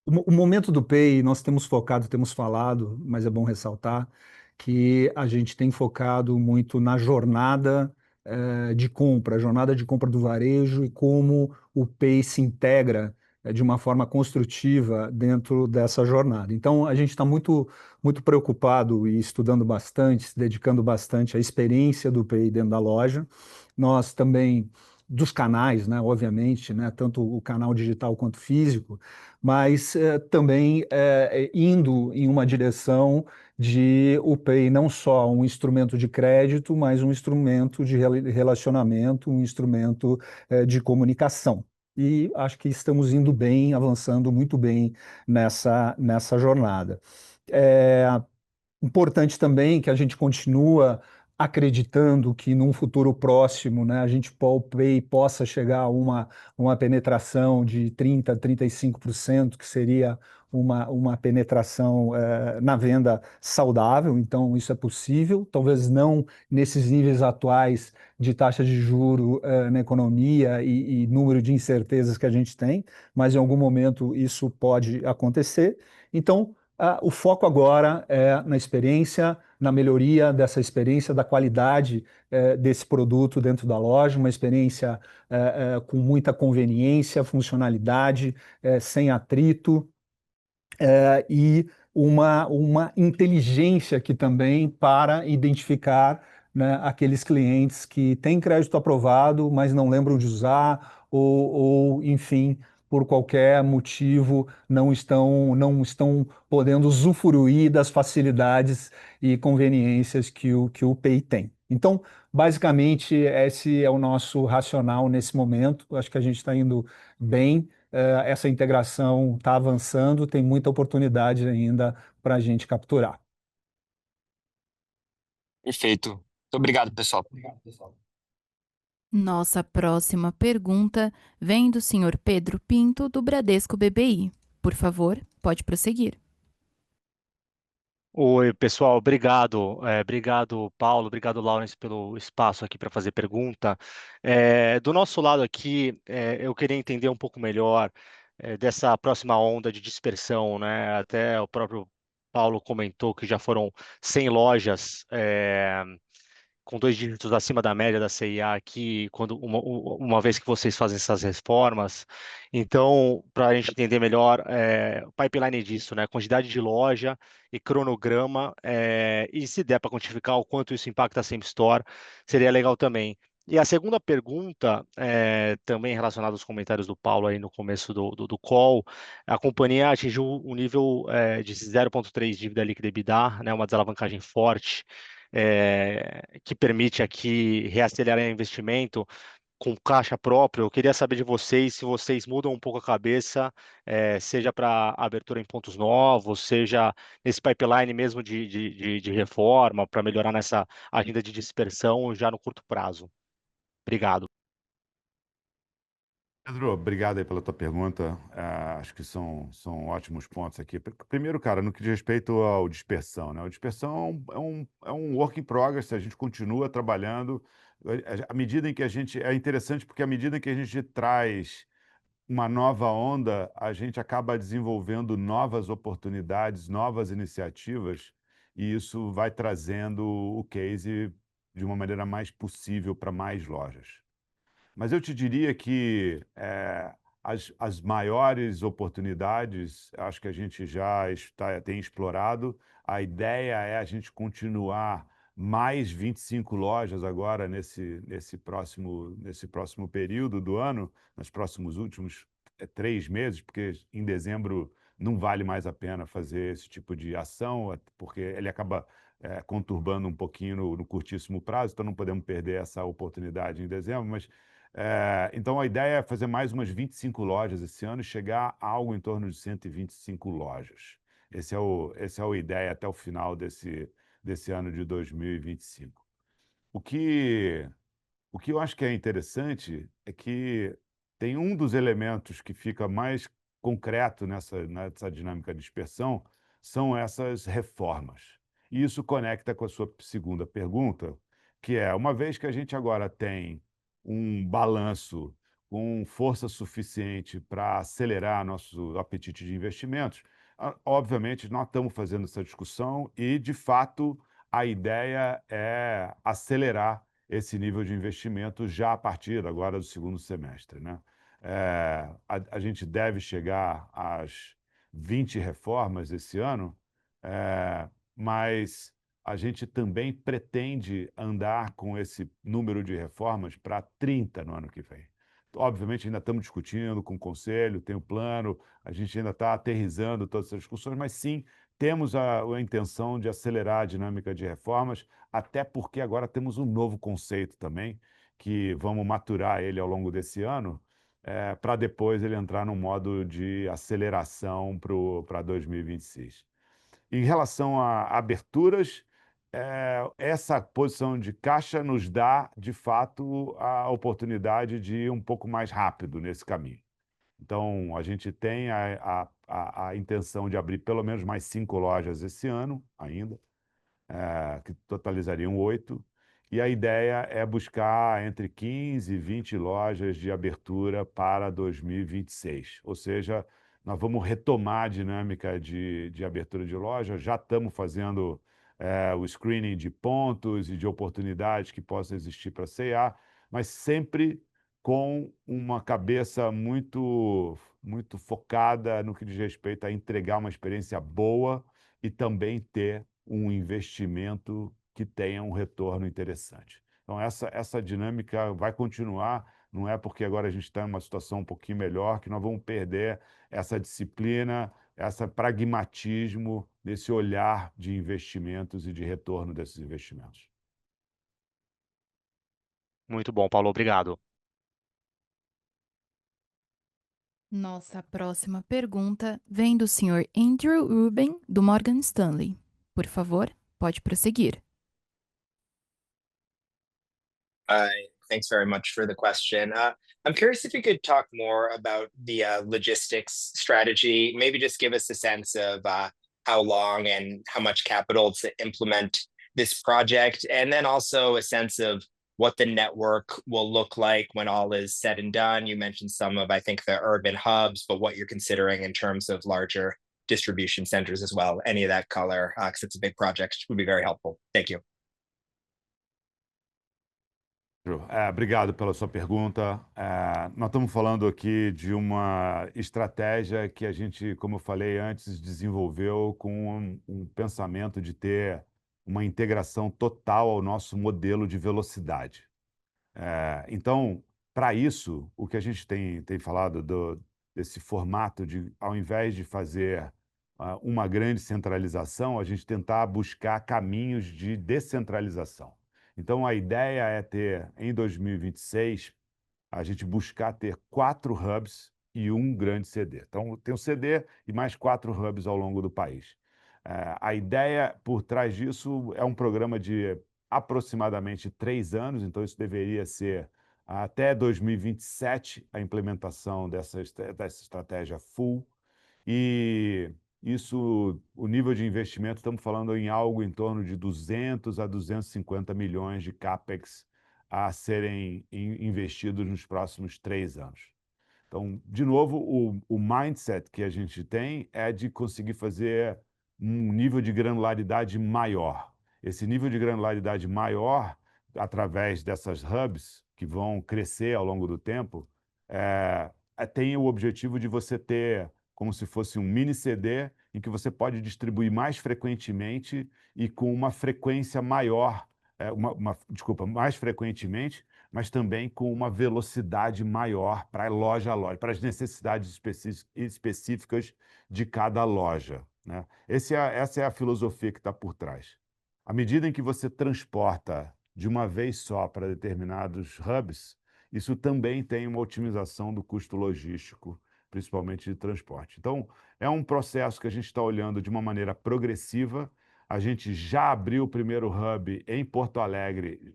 o momento do Pay, nós temos focado, temos falado, mas é bom ressaltar que a gente tem focado muito na jornada de compra, a jornada de compra do varejo e como o Pay se integra de uma forma construtiva dentro dessa jornada. Então, a gente está muito, muito preocupado e estudando bastante, se dedicando bastante à experiência do Pay dentro da loja. Nós também, dos canais, né, obviamente, né, tanto o canal digital quanto físico, mas também indo em uma direção de o Pay não só um instrumento de crédito, mas um instrumento de relacionamento, um instrumento de comunicação. E acho que estamos indo bem, avançando muito bem nessa jornada. É importante também que a gente continua acreditando que num futuro próximo, né, o Pay possa chegar a uma penetração de 30%, 35%, que seria uma penetração na venda saudável. Então, isso é possível, talvez não nesses níveis atuais de taxa de juro na economia e número de incertezas que a gente tem, mas em algum momento isso pode acontecer. Então, o foco agora é na experiência, na melhoria dessa experiência, da qualidade desse produto dentro da loja, uma experiência com muita conveniência, funcionalidade, sem atrito, e uma inteligência aqui também para identificar, né, aqueles clientes que têm crédito aprovado, mas não lembram de usar, enfim, por qualquer motivo não estão podendo usufruir das facilidades e conveniências que o Pay tem. Então, basicamente, esse é o nosso racional nesse momento. Acho que a gente está indo bem, essa integração está avançando, tem muita oportunidade ainda para a gente capturar. Perfeito. Muito obrigado, pessoal. Nossa próxima pergunta vem do senhor Pedro Pinto, do Bradesco BBI. Por favor, pode prosseguir. Oi, pessoal, obrigado. Obrigado, Paulo, obrigado, Lawrence, pelo espaço aqui para fazer pergunta. Do nosso lado aqui, eu queria entender um pouco melhor dessa próxima onda de dispersão, né? Até o próprio Paulo comentou que já foram 100 lojas com 2 dígitos acima da média da CIA aqui, quando uma vez que vocês fazem essas reformas. Então, para a gente entender melhor o pipeline disso, né? Quantidade de loja e cronograma, e se der para quantificar o quanto isso impacta a Same Store, seria legal também. E a segunda pergunta, também relacionada aos comentários do Paulo aí no começo do call, a companhia atingiu um nível de 0,3 dívida líquida EBITDA, né, uma desalavancagem forte, que permite aqui reacelerar investimento com caixa próprio. Eu queria saber de vocês se vocês mudam um pouco a cabeça, seja para abertura em pontos novos, seja nesse pipeline mesmo de reforma, para melhorar nessa agenda de dispersão já no curto prazo. Obrigado. Pedro, obrigado aí pela tua pergunta. Acho que são ótimos pontos aqui. Primeiro, cara, no que diz respeito ao dispersão, né? O dispersão é um work in progress, a gente continua trabalhando. À medida em que a gente... É interessante porque à medida que a gente traz uma nova onda, a gente acaba desenvolvendo novas oportunidades, novas iniciativas, e isso vai trazendo o case de uma maneira mais possível para mais lojas. Mas eu te diria que as maiores oportunidades, acho que a gente já tem explorado. A ideia é a gente continuar mais 25 lojas agora nesse próximo período do ano, nos próximos últimos 3 meses, porque em dezembro não vale mais a pena fazer esse tipo de ação, porque ele acaba conturbando um pouquinho no curtíssimo prazo, então não podemos perder essa oportunidade em dezembro, mas então, a ideia é fazer mais umas 25 lojas esse ano e chegar a algo em torno de 125 lojas. Essa é a ideia até o final desse ano de 2025. O que eu acho que é interessante é que tem um dos elementos que fica mais concreto nessa dinâmica de dispersão, são essas reformas. E isso conecta com a sua segunda pergunta, que é, uma vez que a gente agora tem um balanço com força suficiente para acelerar nosso apetite de investimentos, obviamente nós estamos fazendo essa discussão e, de fato, a ideia é acelerar esse nível de investimento já a partir agora do segundo semestre, né? A gente deve chegar às 20 reformas esse ano, mas a gente também pretende andar com esse número de reformas para 30 no ano que vem. Obviamente, ainda estamos discutindo com o Conselho, tem o plano, a gente ainda está aterrissando todas essas discussões, mas sim, temos a intenção de acelerar a dinâmica de reformas, até porque agora temos um novo conceito também, que vamos maturar ele ao longo desse ano, para depois ele entrar num modo de aceleração para 2026. Em relação a aberturas, essa posição de caixa nos dá, de fato, a oportunidade de ir um pouco mais rápido nesse caminho. Então, a gente tem a intenção de abrir pelo menos mais 5 lojas esse ano ainda, que totalizariam 8, e a ideia é buscar entre 15 e 20 lojas de abertura para 2026. Ou seja, nós vamos retomar a dinâmica de abertura de loja, já estamos fazendo o screening de pontos e de oportunidades que possam existir para a C&A, mas sempre com uma cabeça muito focada no que diz respeito a entregar uma experiência boa e também ter um investimento que tenha um retorno interessante. Então, essa dinâmica vai continuar, não é porque agora a gente está em uma situação um pouquinho melhor que nós vamos perder essa disciplina, esse pragmatismo, desse olhar de investimentos e de retorno desses investimentos. Muito bom, Paulo, obrigado. Nossa próxima pergunta vem do senhor Andrew Ruben, do Morgan Stanley. Por favor, pode prosseguir. Thanks very much for the question. I'm curious if you could talk more about the logistics strategy, maybe just give us a sense of how long and how much capital to implement this project, and then also a sense of what the network will look like when all is said and done. You mentioned some of, I think, the urban hubs, but what you're considering in terms of larger distribution centers as well. Any of that color, because it's a big project, would be very helpful. Thank you. Obrigado pela sua pergunta. Nós estamos falando aqui de uma estratégia que a gente, como eu falei antes, desenvolveu com um pensamento de ter uma integração total ao nosso modelo de velocidade. Então, para isso, o que a gente tem falado desse formato de, ao invés de fazer uma grande centralização, a gente tentar buscar caminhos de descentralização. Então, a ideia é ter, em 2026, a gente buscar ter 4 hubs e um grande CD. Então, tem um CD e mais 4 hubs ao longo do país. A ideia por trás disso é um programa de aproximadamente 3 anos, então isso deveria ser até 2027 a implementação dessa estratégia full. E isso, o nível de investimento, estamos falando em algo em torno de 200 a 250 milhões de CAPEX a serem investidos nos próximos 3 anos. Então, de novo, o mindset que a gente tem é de conseguir fazer um nível de granularidade maior. Esse nível de granularidade maior, através dessas hubs, que vão crescer ao longo do tempo, tem o objetivo de você ter como se fosse um mini CD em que você pode distribuir mais frequentemente e com uma frequência maior, mais frequentemente, mas também com uma velocidade maior para loja a loja, para as necessidades específicas de cada loja, né? Essa é a filosofia que está por trás. À medida em que você transporta de uma vez só para determinados hubs, isso também tem uma otimização do custo logístico, principalmente de transporte. Então, é um processo que a gente está olhando de uma maneira progressiva. A gente já abriu o primeiro hub em Porto Alegre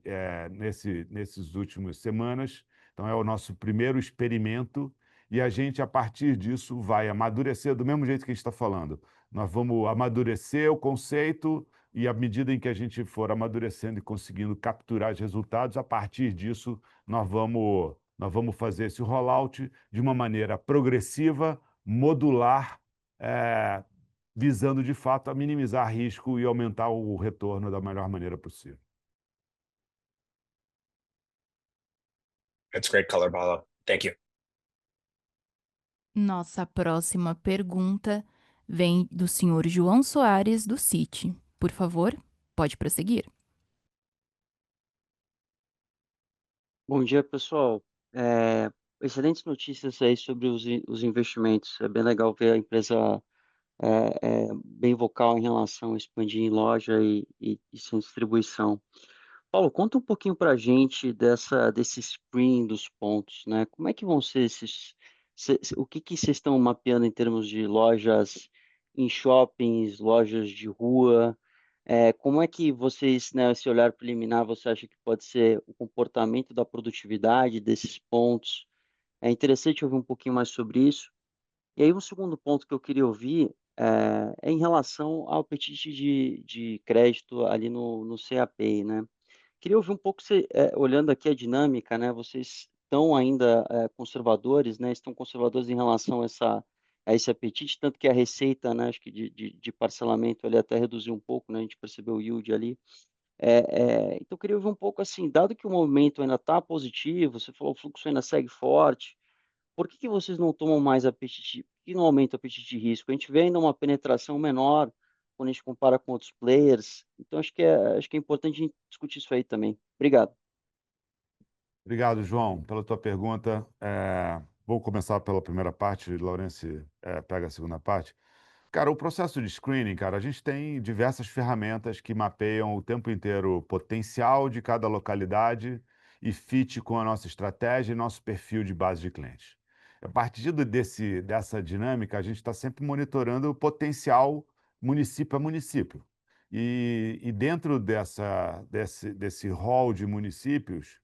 nesses últimas semanas. Então, é o nosso primeiro experimento e a gente, a partir disso, vai amadurecer do mesmo jeito que a gente está falando. Nós vamos amadurecer o conceito e, à medida em que a gente for amadurecendo e conseguindo capturar os resultados, a partir disso, nós vamos fazer esse rollout de uma maneira progressiva, modular, visando, de fato, a minimizar risco e aumentar o retorno da melhor maneira possível. That's great color, Paulo. Thank you. Nossa próxima pergunta vem do senhor João Soares, do Citi. Por favor, pode prosseguir. Bom dia, pessoal. Excelentes notícias aí sobre os investimentos. É bem legal ver a empresa bem vocal em relação a expandir em loja e sem distribuição. Paulo, conta um pouquinho para a gente desse sprint dos pontos, né? Como é que vão ser o que vocês estão mapeando em termos de lojas em shoppings, lojas de rua? Como é que vocês, né, esse olhar preliminar, você acha que pode ser o comportamento da produtividade desses pontos? É interessante ouvir um pouquinho mais sobre isso. E aí, um segundo ponto que eu queria ouvir é em relação ao apetite de crédito ali no CAP, né? Queria ouvir um pouco, olhando aqui a dinâmica, né? Vocês estão ainda conservadores, né? Estão conservadores em relação a esse apetite, tanto que a receita, né? Acho que de parcelamento ali até reduziu um pouco, né? A gente percebeu o yield ali. Então, eu queria ouvir um pouco assim, dado que o movimento ainda está positivo, você falou o fluxo ainda segue forte, por que vocês não tomam mais apetite? Por que não aumenta o apetite de risco? A gente vê ainda uma penetração menor quando a gente compara com outros players. Então, acho que é importante a gente discutir isso aí também. Obrigado. Obrigado, João, pela tua pergunta. Vou começar pela primeira parte, Laurence pega a segunda parte. Cara, o processo de screening, cara, a gente tem diversas ferramentas que mapeiam o tempo inteiro o potencial de cada localidade e fit com a nossa estratégia e nosso perfil de base de clientes. A partir dessa dinâmica, a gente está sempre monitorando o potencial município a município. E dentro desse hall de municípios,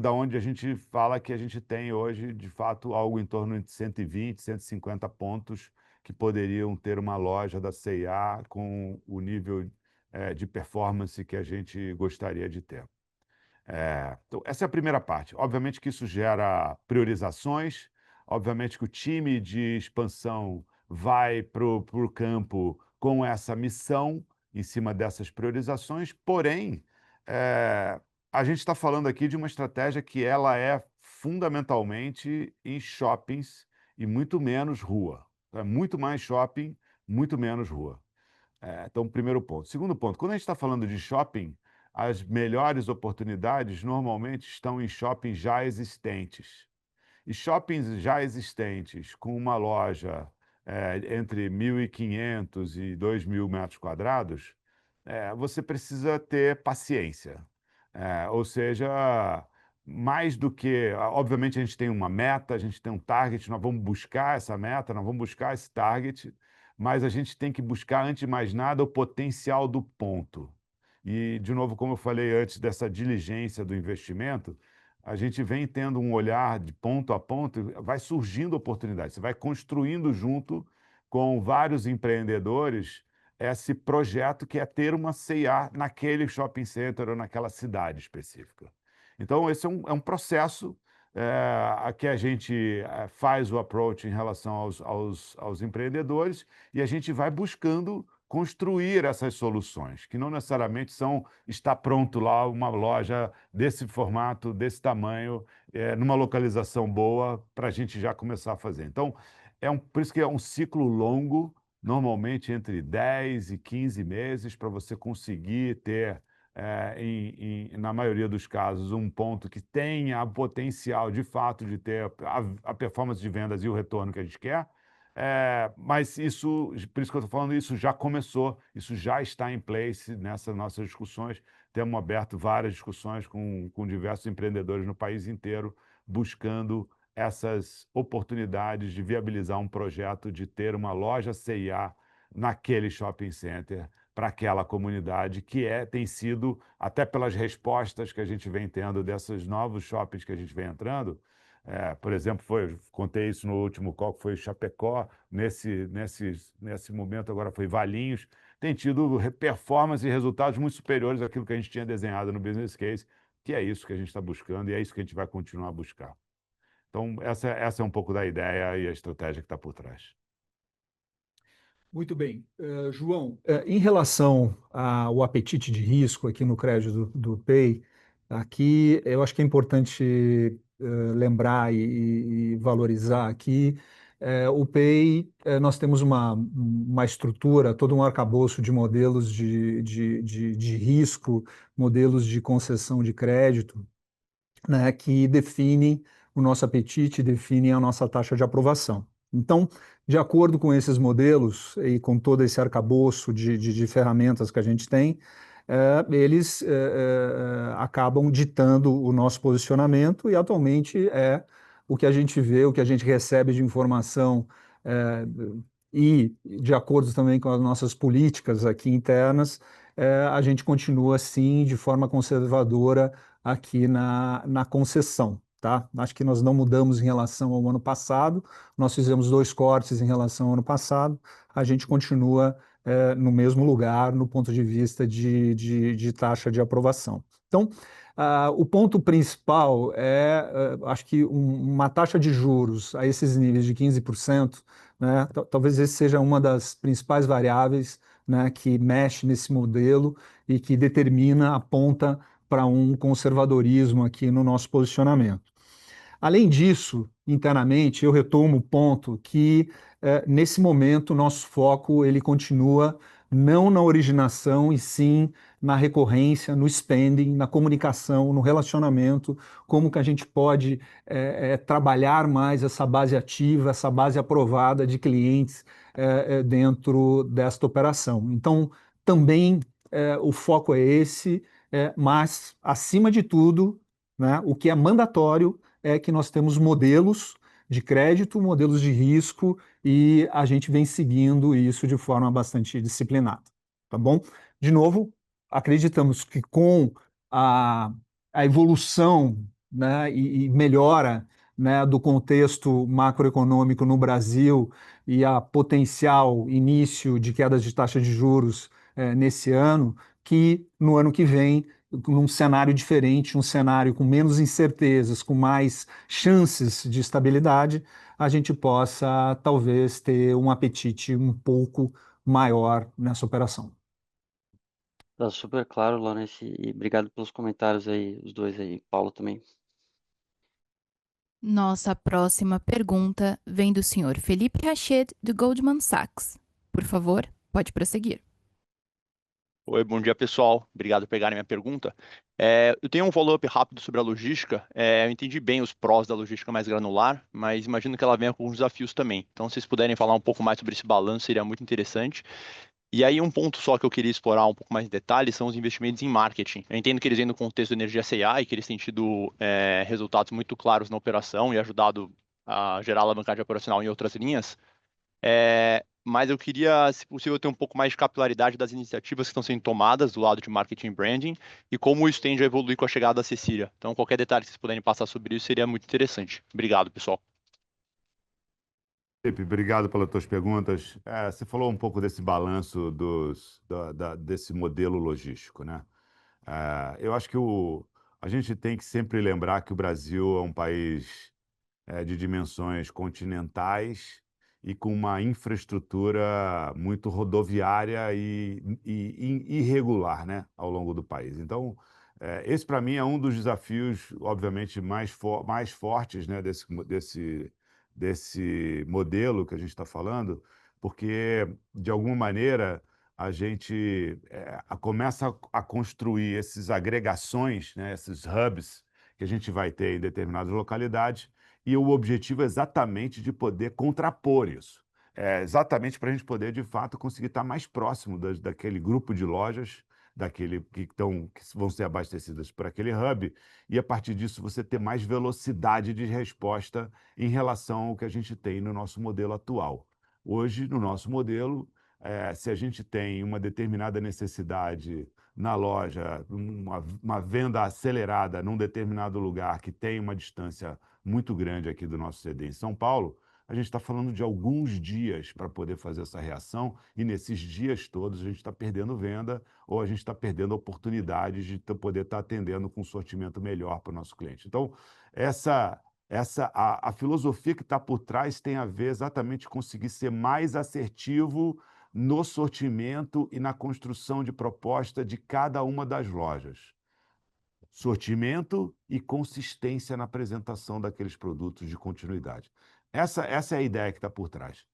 da onde a gente fala que a gente tem hoje, de fato, algo em torno de 120, 150 pontos que poderiam ter uma loja da C&A com o nível de performance que a gente gostaria de ter. Então, essa é a primeira parte. Obviamente que isso gera priorizações, obviamente que o time de expansão vai para o campo com essa missão em cima dessas priorizações, porém, a gente está falando aqui de uma estratégia que ela é fundamentalmente em shoppings e muito menos rua. É muito mais shopping, muito menos rua. Então, primeiro ponto. Segundo ponto, quando a gente está falando de shopping, as melhores oportunidades normalmente estão em shoppings já existentes. E shoppings já existentes, com uma loja entre 1.500 e 2.000 metros quadrados, você precisa ter paciência. Ou seja, mais do que... Obviamente, a gente tem uma meta, a gente tem um target, nós vamos buscar essa meta, nós vamos buscar esse target, mas a gente tem que buscar, antes de mais nada, o potencial do ponto. E, de novo, como eu falei antes dessa diligência do investimento, a gente vem tendo um olhar de ponto a ponto, vai surgindo oportunidades, você vai construindo junto com vários empreendedores esse projeto que é ter uma C&A naquele shopping center ou naquela cidade específica. Então, esse é um processo que a gente faz o approach em relação aos empreendedores e a gente vai buscando construir essas soluções, que não necessariamente está pronto lá uma loja desse formato, desse tamanho, numa localização boa, para a gente já começar a fazer. Então, por isso que é um ciclo longo, normalmente entre 10 e 15 meses, para você conseguir ter, na maioria dos casos, um ponto que tenha o potencial, de fato, de ter a performance de vendas e o retorno que a gente quer. Mas isso, por isso que eu estou falando, isso já começou, isso já está em place nessas nossas discussões. Temos aberto várias discussões com diversos empreendedores no país inteiro, buscando essas oportunidades de viabilizar um projeto de ter uma loja C&A naquele shopping center para aquela comunidade, que tem sido, até pelas respostas que a gente vem tendo desses novos shoppings que a gente vem entrando. Por exemplo, contei isso no último call, que foi Chapecó, nesse momento agora foi Valinhos, tem tido performance e resultados muito superiores àquilo que a gente tinha desenhado no business case, que é isso que a gente está buscando e é isso que a gente vai continuar a buscar. Então, essa é um pouco da ideia e a estratégia que está por trás. Muito bem. João, em relação ao apetite de risco aqui no crédito do Pay, aqui eu acho que é importante lembrar e valorizar aqui, o Pay, nós temos uma estrutura, todo um arcabouço de modelos de risco, modelos de concessão de crédito, né, que definem o nosso apetite, definem a nossa taxa de aprovação. Então, de acordo com esses modelos e com todo esse arcabouço de ferramentas que a gente tem, eles acabam ditando o nosso posicionamento e atualmente o que a gente vê, o que a gente recebe de informação e de acordo também com as nossas políticas aqui internas, a gente continua assim de forma conservadora aqui na concessão. Tá? Acho que nós não mudamos em relação ao ano passado, nós fizemos 2 cortes em relação ao ano passado, a gente continua no mesmo lugar no ponto de vista de taxa de aprovação. Então, o ponto principal acho que uma taxa de juros a esses níveis de 15%, né, talvez esse seja uma das principais variáveis, né, que mexe nesse modelo e que determina, aponta para um conservadorismo aqui no nosso posicionamento. Além disso, internamente, eu retomo o ponto que, nesse momento, nosso foco ele continua não na originação, e sim na recorrência, no spending, na comunicação, no relacionamento, como que a gente pode trabalhar mais essa base ativa, essa base aprovada de clientes dentro desta operação. Então, também o foco é esse, mas, acima de tudo, né, o que é mandatório é que nós temos modelos de crédito, modelos de risco, e a gente vem seguindo isso de forma bastante disciplinada, tá bom? De novo, acreditamos que com a evolução, né, e melhora, né, do contexto macroeconômico no Brasil e a potencial início de quedas de taxa de juros nesse ano, que no ano que vem, num cenário diferente, um cenário com menos incertezas, com mais chances de estabilidade, a gente possa talvez ter um apetite um pouco maior nessa operação. Tá super claro, Lawrence, e obrigado pelos comentários aí, os dois aí, Paulo também. Nossa próxima pergunta vem do senhor Felipe Rached, do Goldman Sachs. Por favor, pode prosseguir. Oi, bom dia, pessoal. Obrigado por pegarem minha pergunta. Eu tenho um follow-up rápido sobre a logística. Eu entendi bem os prós da logística mais granular, mas imagino que ela venha com alguns desafios também. Então, se vocês puderem falar um pouco mais sobre esse balanço, seria muito interessante. E aí, um ponto só que eu queria explorar um pouco mais em detalhes são os investimentos em marketing. Eu entendo que eles vêm no contexto da energia CA e que eles têm tido resultados muito claros na operação e ajudado a gerar alavancagem operacional em outras linhas. Mas eu queria, se possível, ter um pouco mais de capilaridade das iniciativas que estão sendo tomadas do lado de marketing e branding e como isso tende a evoluir com a chegada da Cecília. Então, qualquer detalhe que vocês puderem passar sobre isso seria muito interessante. Obrigado, pessoal. Felipe, obrigado pelas tuas perguntas. Você falou um pouco desse balanço desse modelo logístico, né? Eu acho que a gente tem que sempre lembrar que o Brasil é um país de dimensões continentais e com uma infraestrutura muito rodoviária e irregular, né, ao longo do país. Então, esse para mim é um dos desafios, obviamente, mais fortes, né, desse modelo que a gente está falando, porque, de alguma maneira, a gente começa a construir essas agregações, né, esses hubs que a gente vai ter em determinadas localidades, e o objetivo é exatamente de poder contrapor isso. Exatamente para a gente poder, de fato, conseguir estar mais próximo daquele grupo de lojas, que vão ser abastecidas por aquele hub, e a partir disso você ter mais velocidade de resposta em relação ao que a gente tem no nosso modelo atual. Hoje, no nosso modelo, se a gente tem uma determinada necessidade na loja, uma venda acelerada num determinado lugar que tem uma distância muito grande aqui do nosso CD em São Paulo, a gente está falando de alguns dias para poder fazer essa reação, e nesses dias todos a gente está perdendo venda ou a gente está perdendo oportunidades de poder estar atendendo com um sortimento melhor para o nosso cliente. Então, a filosofia que está por trás tem a ver exatamente com conseguir ser mais assertivo no sortimento e na construção de proposta de cada uma das lojas. Sortimento e consistência na apresentação daqueles produtos de continuidade. Essa é a ideia que está por trás.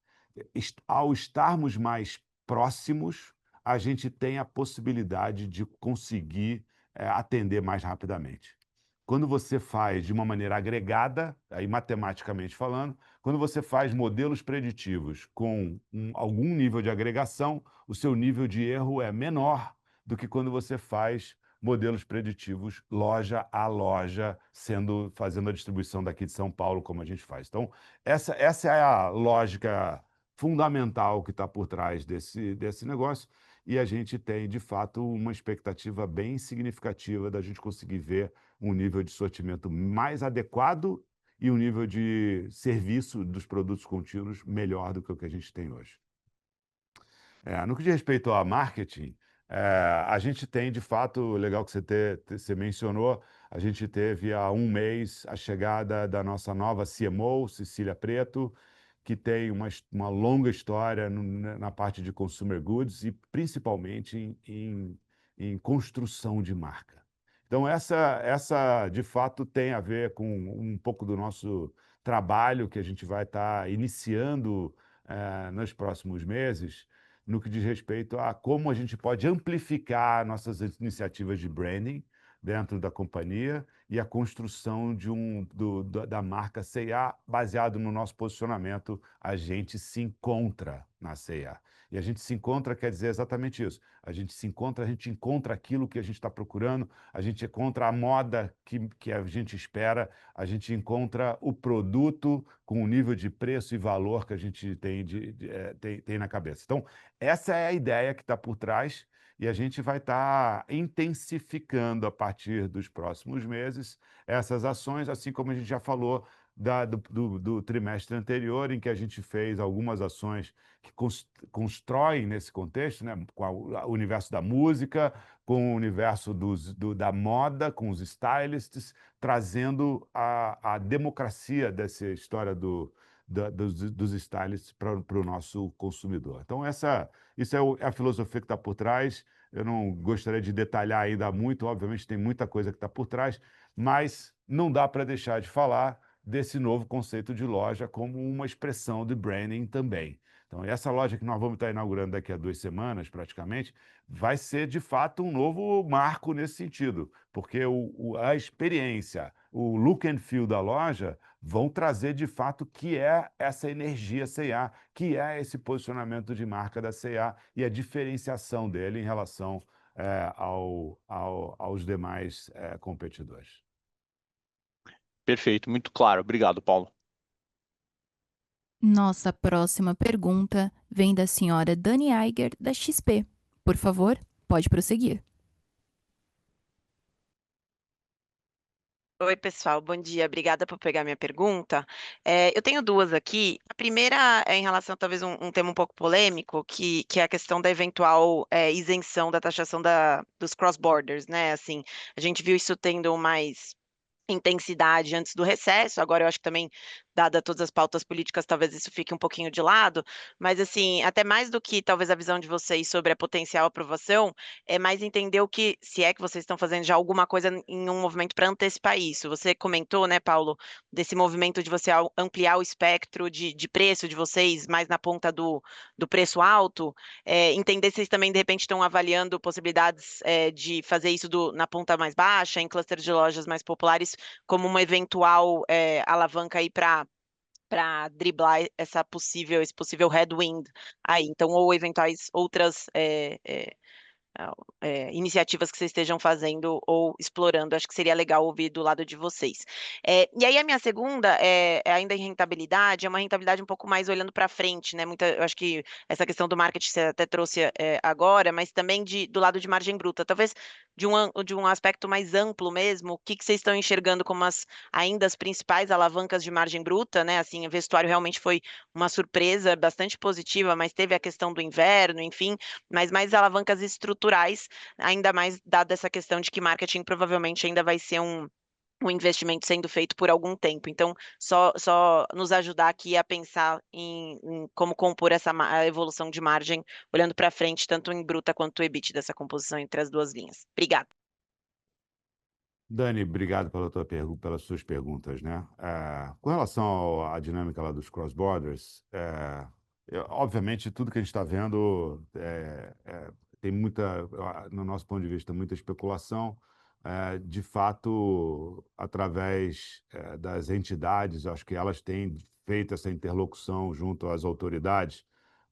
Ao estarmos mais próximos, a gente tem a possibilidade de conseguir atender mais rapidamente. Quando você faz de uma maneira agregada, aí matematicamente falando, quando você faz modelos preditivos com algum nível de agregação, o seu nível de erro é menor do que quando você faz modelos preditivos loja a loja, fazendo a distribuição daqui de São Paulo, como a gente faz. Então, essa é a lógica fundamental que está por trás desse negócio, e a gente tem, de fato, uma expectativa bem significativa da gente conseguir ver um nível de sortimento mais adequado e um nível de serviço dos produtos contínuos melhor do que o que a gente tem hoje. No que diz respeito a marketing, a gente tem, de fato, legal que você mencionou, a gente teve há um mês a chegada da nossa nova CMO, Cecília Preto, que tem uma longa história na parte de consumer goods e principalmente em construção de marca. Então, essa, de fato, tem a ver com um pouco do nosso trabalho que a gente vai estar iniciando nos próximos meses, no que diz respeito a como a gente pode amplificar nossas iniciativas de branding dentro da companhia e a construção da marca C&A baseado no nosso posicionamento. A gente se encontra na C&A. E a gente se encontra quer dizer exatamente isso. A gente encontra aquilo que a gente está procurando, a gente encontra a moda que a gente espera, a gente encontra o produto com o nível de preço e valor que a gente tem na cabeça. Então, essa é a ideia que está por trás e a gente vai estar intensificando a partir dos próximos meses essas ações, assim como a gente já falou do trimestre anterior, em que a gente fez algumas ações que constroem nesse contexto, né, com o universo da música, com o universo da moda, com os stylists, trazendo a democracia dessa história dos stylists para o nosso consumidor. Então, isso é a filosofia que está por trás. Eu não gostaria de detalhar ainda muito, obviamente tem muita coisa que está por trás, mas não dá para deixar de falar desse novo conceito de loja como uma expressão de branding também. Então, essa loja que nós vamos estar inaugurando daqui a 2 semanas, praticamente, vai ser, de fato, um novo marco nesse sentido, porque a experiência, o look and feel da loja vão trazer, de fato, que é essa energia C&A, que é esse posicionamento de marca da C&A e a diferenciação dele em relação aos demais competidores. Perfeito, muito claro. Obrigado, Paulo. Nossa próxima pergunta vem da senhora Dani Eiger, da XP. Por favor, pode prosseguir. Oi, pessoal, bom dia. Obrigada por pegar minha pergunta. Eu tenho duas aqui. A primeira é em relação, talvez, um tema um pouco polêmico, que é a questão da eventual isenção da taxação dos cross-borders, né? Assim, a gente viu isso tendo mais intensidade antes do recesso, agora eu acho que também, dada todas as pautas políticas, talvez isso fique um pouquinho de lado, mas assim, até mais do que talvez a visão de vocês sobre a potencial aprovação, é mais entender o que, se é que vocês estão fazendo já alguma coisa em um movimento para antecipar isso. Você comentou, né, Paulo, desse movimento de você ampliar o espectro de preço de vocês, mais na ponta do preço alto, entender se vocês também, de repente, estão avaliando possibilidades de fazer isso na ponta mais baixa, em clusters de lojas mais populares, como uma eventual alavanca aí para driblar esse possível headwind aí. Então, ou eventuais outras iniciativas que vocês estejam fazendo ou explorando. Acho que seria legal ouvir do lado de vocês. E aí a minha segunda ainda em rentabilidade, é uma rentabilidade um pouco mais olhando para frente, né? Eu acho que essa questão do marketing você até trouxe agora, mas também do lado de margem bruta. Talvez de um aspecto mais amplo mesmo, o que vocês estão enxergando como ainda as principais alavancas de margem bruta, né? Assim, o vestuário realmente foi uma surpresa bastante positiva, mas teve a questão do inverno, enfim, mas mais alavancas estruturais, ainda mais dada essa questão de que marketing provavelmente ainda vai ser um investimento sendo feito por algum tempo. Então, só nos ajudar aqui a pensar em como compor a evolução de margem, olhando para frente, tanto em bruta quanto o EBIT dessa composição entre as duas linhas. Obrigada. Dani, obrigado pelas suas perguntas, né? Com relação à dinâmica lá dos cross-borders, obviamente tudo que a gente está vendo tem muita, no nosso ponto de vista, muita especulação. De fato, através das entidades, acho que elas têm feito essa interlocução junto às autoridades,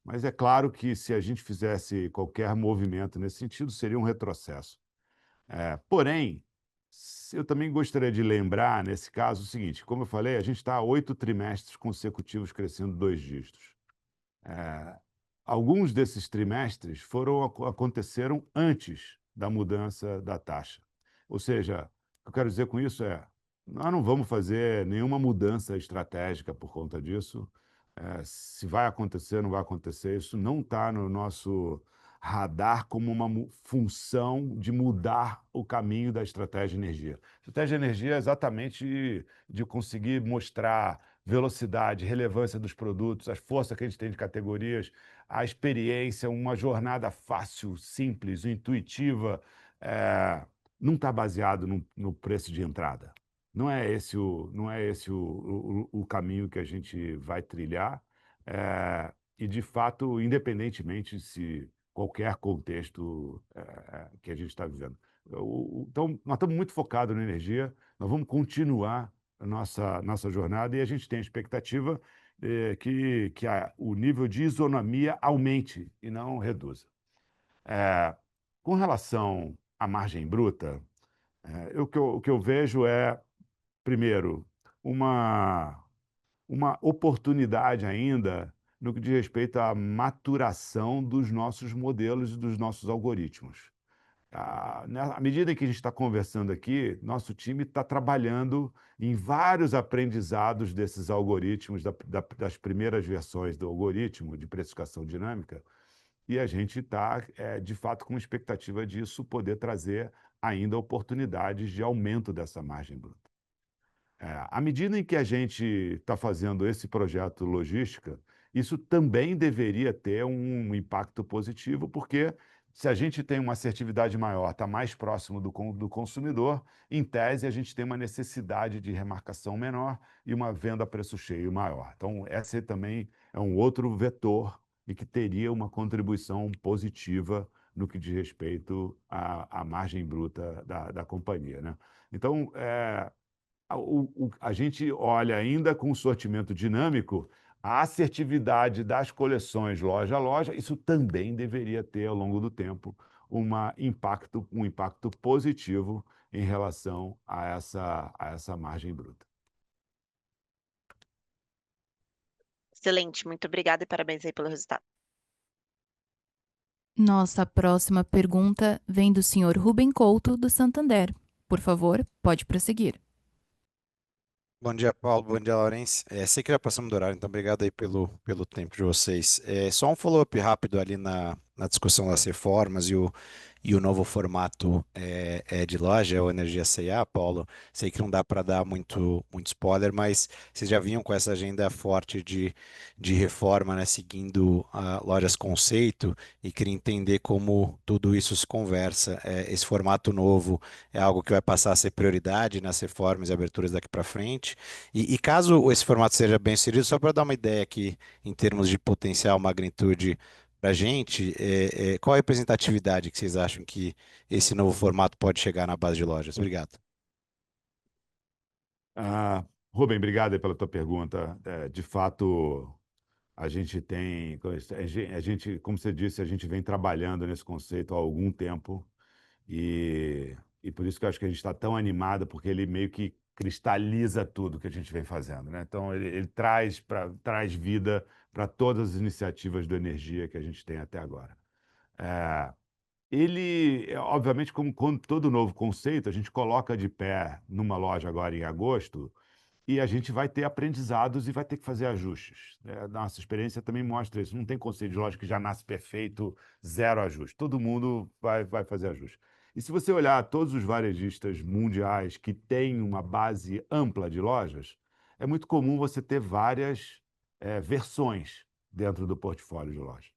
mas é claro que se a gente fizesse qualquer movimento nesse sentido, seria um retrocesso. Porém, eu também gostaria de lembrar, nesse caso, o seguinte: como eu falei, a gente está há 8 trimestres consecutivos crescendo 2 dígitos. Alguns desses trimestres aconteceram antes da mudança da taxa. Ou seja, o que eu quero dizer com isso nós não vamos fazer nenhuma mudança estratégica por conta disso. Se vai acontecer, não vai acontecer, isso não está no nosso radar como uma função de mudar o caminho da estratégia de energia. A estratégia de energia é exatamente de conseguir mostrar velocidade, relevância dos produtos, a força que a gente tem de categorias, a experiência, uma jornada fácil, simples, intuitiva, não está baseado no preço de entrada. Não é esse o caminho que a gente vai trilhar. e, de fato, independentemente se qualquer contexto que a gente está vivendo. Então, nós estamos muito focados na energia, nós vamos continuar a nossa jornada e a gente tem a expectativa que o nível de isonomia aumente e não reduza. Com relação à margem bruta, o que eu vejo é, primeiro, uma oportunidade ainda no que diz respeito à maturação dos nossos modelos e dos nossos algoritmos. À medida que a gente está conversando aqui, nosso time está trabalhando em vários aprendizados desses algoritmos, das primeiras versões do algoritmo de precificação dinâmica, e a gente está, de fato, com expectativa disso poder trazer ainda oportunidades de aumento dessa margem bruta. À medida em que a gente está fazendo esse projeto logística, isso também deveria ter um impacto positivo, porque se a gente tem uma assertividade maior, está mais próximo do consumidor, em tese a gente tem uma necessidade de remarcação menor e uma venda a preço cheio maior. Então, esse também é um outro vetor e que teria uma contribuição positiva no que diz respeito à margem bruta da companhia, né? Então, a gente olha ainda com o sortimento dinâmico a assertividade das coleções loja a loja, isso também deveria ter, ao longo do tempo, um impacto positivo em relação a essa margem bruta. Excelente, muito obrigada e parabéns aí pelo resultado. Nossa próxima pergunta vem do senhor Rubem Couto, do Santander. Por favor, pode prosseguir. Bom dia, Paulo. Bom dia, Laurence. Sei que já passamos do horário, então obrigado aí pelo tempo de vocês. Só um follow-up rápido ali na discussão das reformas e o novo formato de loja, o Energia C&A, Paulo. Sei que não dá para dar muito spoiler, mas vocês já vinham com essa agenda forte de reforma, né, seguindo a lojas conceito, e queria entender como tudo isso se conversa. Esse formato novo é algo que vai passar a ser prioridade nas reformas e aberturas daqui para frente. E caso esse formato seja bem inserido, só para dar uma ideia aqui em termos de potencial magnitude para a gente, qual a representatividade que vocês acham que esse novo formato pode chegar na base de lojas? Obrigado. Rubem, obrigado aí pela tua pergunta. De fato, a gente tem, como você disse, a gente vem trabalhando nesse conceito há algum tempo e por isso que eu acho que a gente está tão animado, porque ele meio que cristaliza tudo que a gente vem fazendo, né? Então, ele traz vida para todas as iniciativas de energia que a gente tem até agora. Obviamente, como todo novo conceito, a gente coloca de pé numa loja agora em agosto, e a gente vai ter aprendizados e vai ter que fazer ajustes. Nossa experiência também mostra isso. Não tem conceito de loja que já nasce perfeito, zero ajuste. Todo mundo vai fazer ajuste. E se você olhar todos os varejistas mundiais que têm uma base ampla de lojas, é muito comum você ter várias versões dentro do portfólio de loja.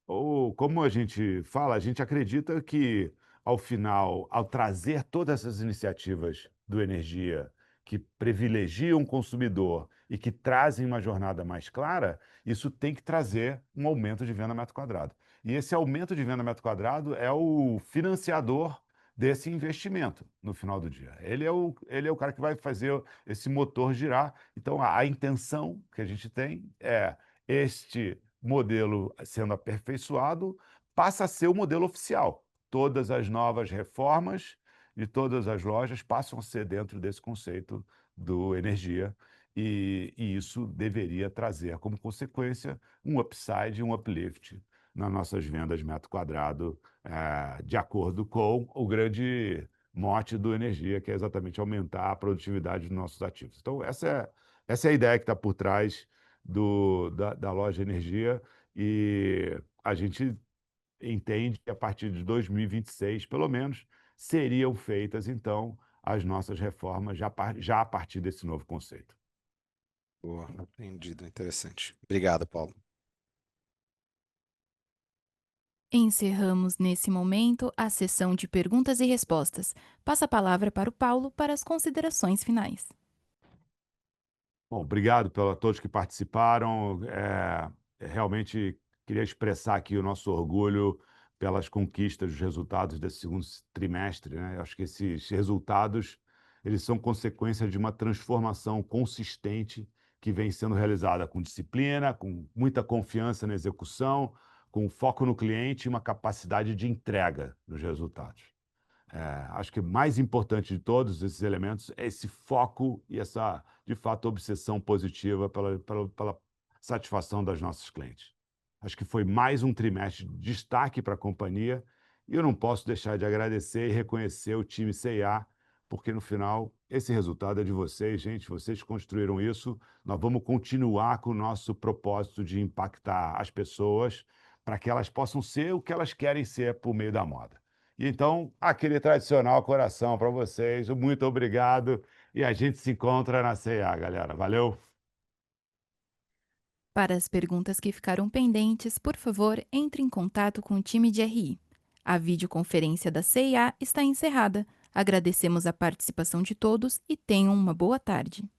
Ou, como a gente fala, a gente acredita que, ao final, ao trazer todas essas iniciativas do Energia que privilegiam o consumidor e que trazem uma jornada mais clara, isso tem que trazer um aumento de venda metro quadrado. E esse aumento de venda metro quadrado é o financiador desse investimento no final do dia. Ele é o cara que vai fazer esse motor girar. Então, a intenção que a gente tem é este modelo sendo aperfeiçoado, passa a ser o modelo oficial. Todas as novas reformas de todas as lojas passam a ser dentro desse conceito do energia, e isso deveria trazer como consequência um upside, um uplift nas nossas vendas metro quadrado, de acordo com o grande mote do energia, que é exatamente aumentar a produtividade dos nossos ativos. Então, essa é a ideia que está por trás da loja energia, e a gente entende que a partir de 2026, pelo menos, seriam feitas, então, as nossas reformas já a partir desse novo conceito. Boa, entendido, interessante. Obrigado, Paulo. Encerramos nesse momento a sessão de perguntas e respostas. Passo a palavra para o Paulo para as considerações finais. Bom, obrigado a todos que participaram. realmente queria expressar aqui o nosso orgulho pelas conquistas, os resultados desse segundo trimestre, né? Eu acho que esses resultados, eles são consequência de uma transformação consistente que vem sendo realizada com disciplina, com muita confiança na execução, com foco no cliente e uma capacidade de entrega dos resultados. Acho que o mais importante de todos esses elementos é esse foco e essa, de fato, obsessão positiva pela satisfação das nossos clientes. Acho que foi mais um trimestre de destaque para a companhia e eu não posso deixar de agradecer e reconhecer o time C&A, porque no final esse resultado é de vocês, gente, vocês construíram isso. Nós vamos continuar com o nosso propósito de impactar as pessoas para que elas possam ser o que elas querem ser por meio da moda. E então, aquele tradicional coração para vocês, muito obrigado e a gente se encontra na C&A, galera. Valeu! Para as perguntas que ficaram pendentes, por favor, entre em contato com o time de RI. A videoconferência da C&A está encerrada. Agradecemos a participação de todos e tenham uma boa tarde.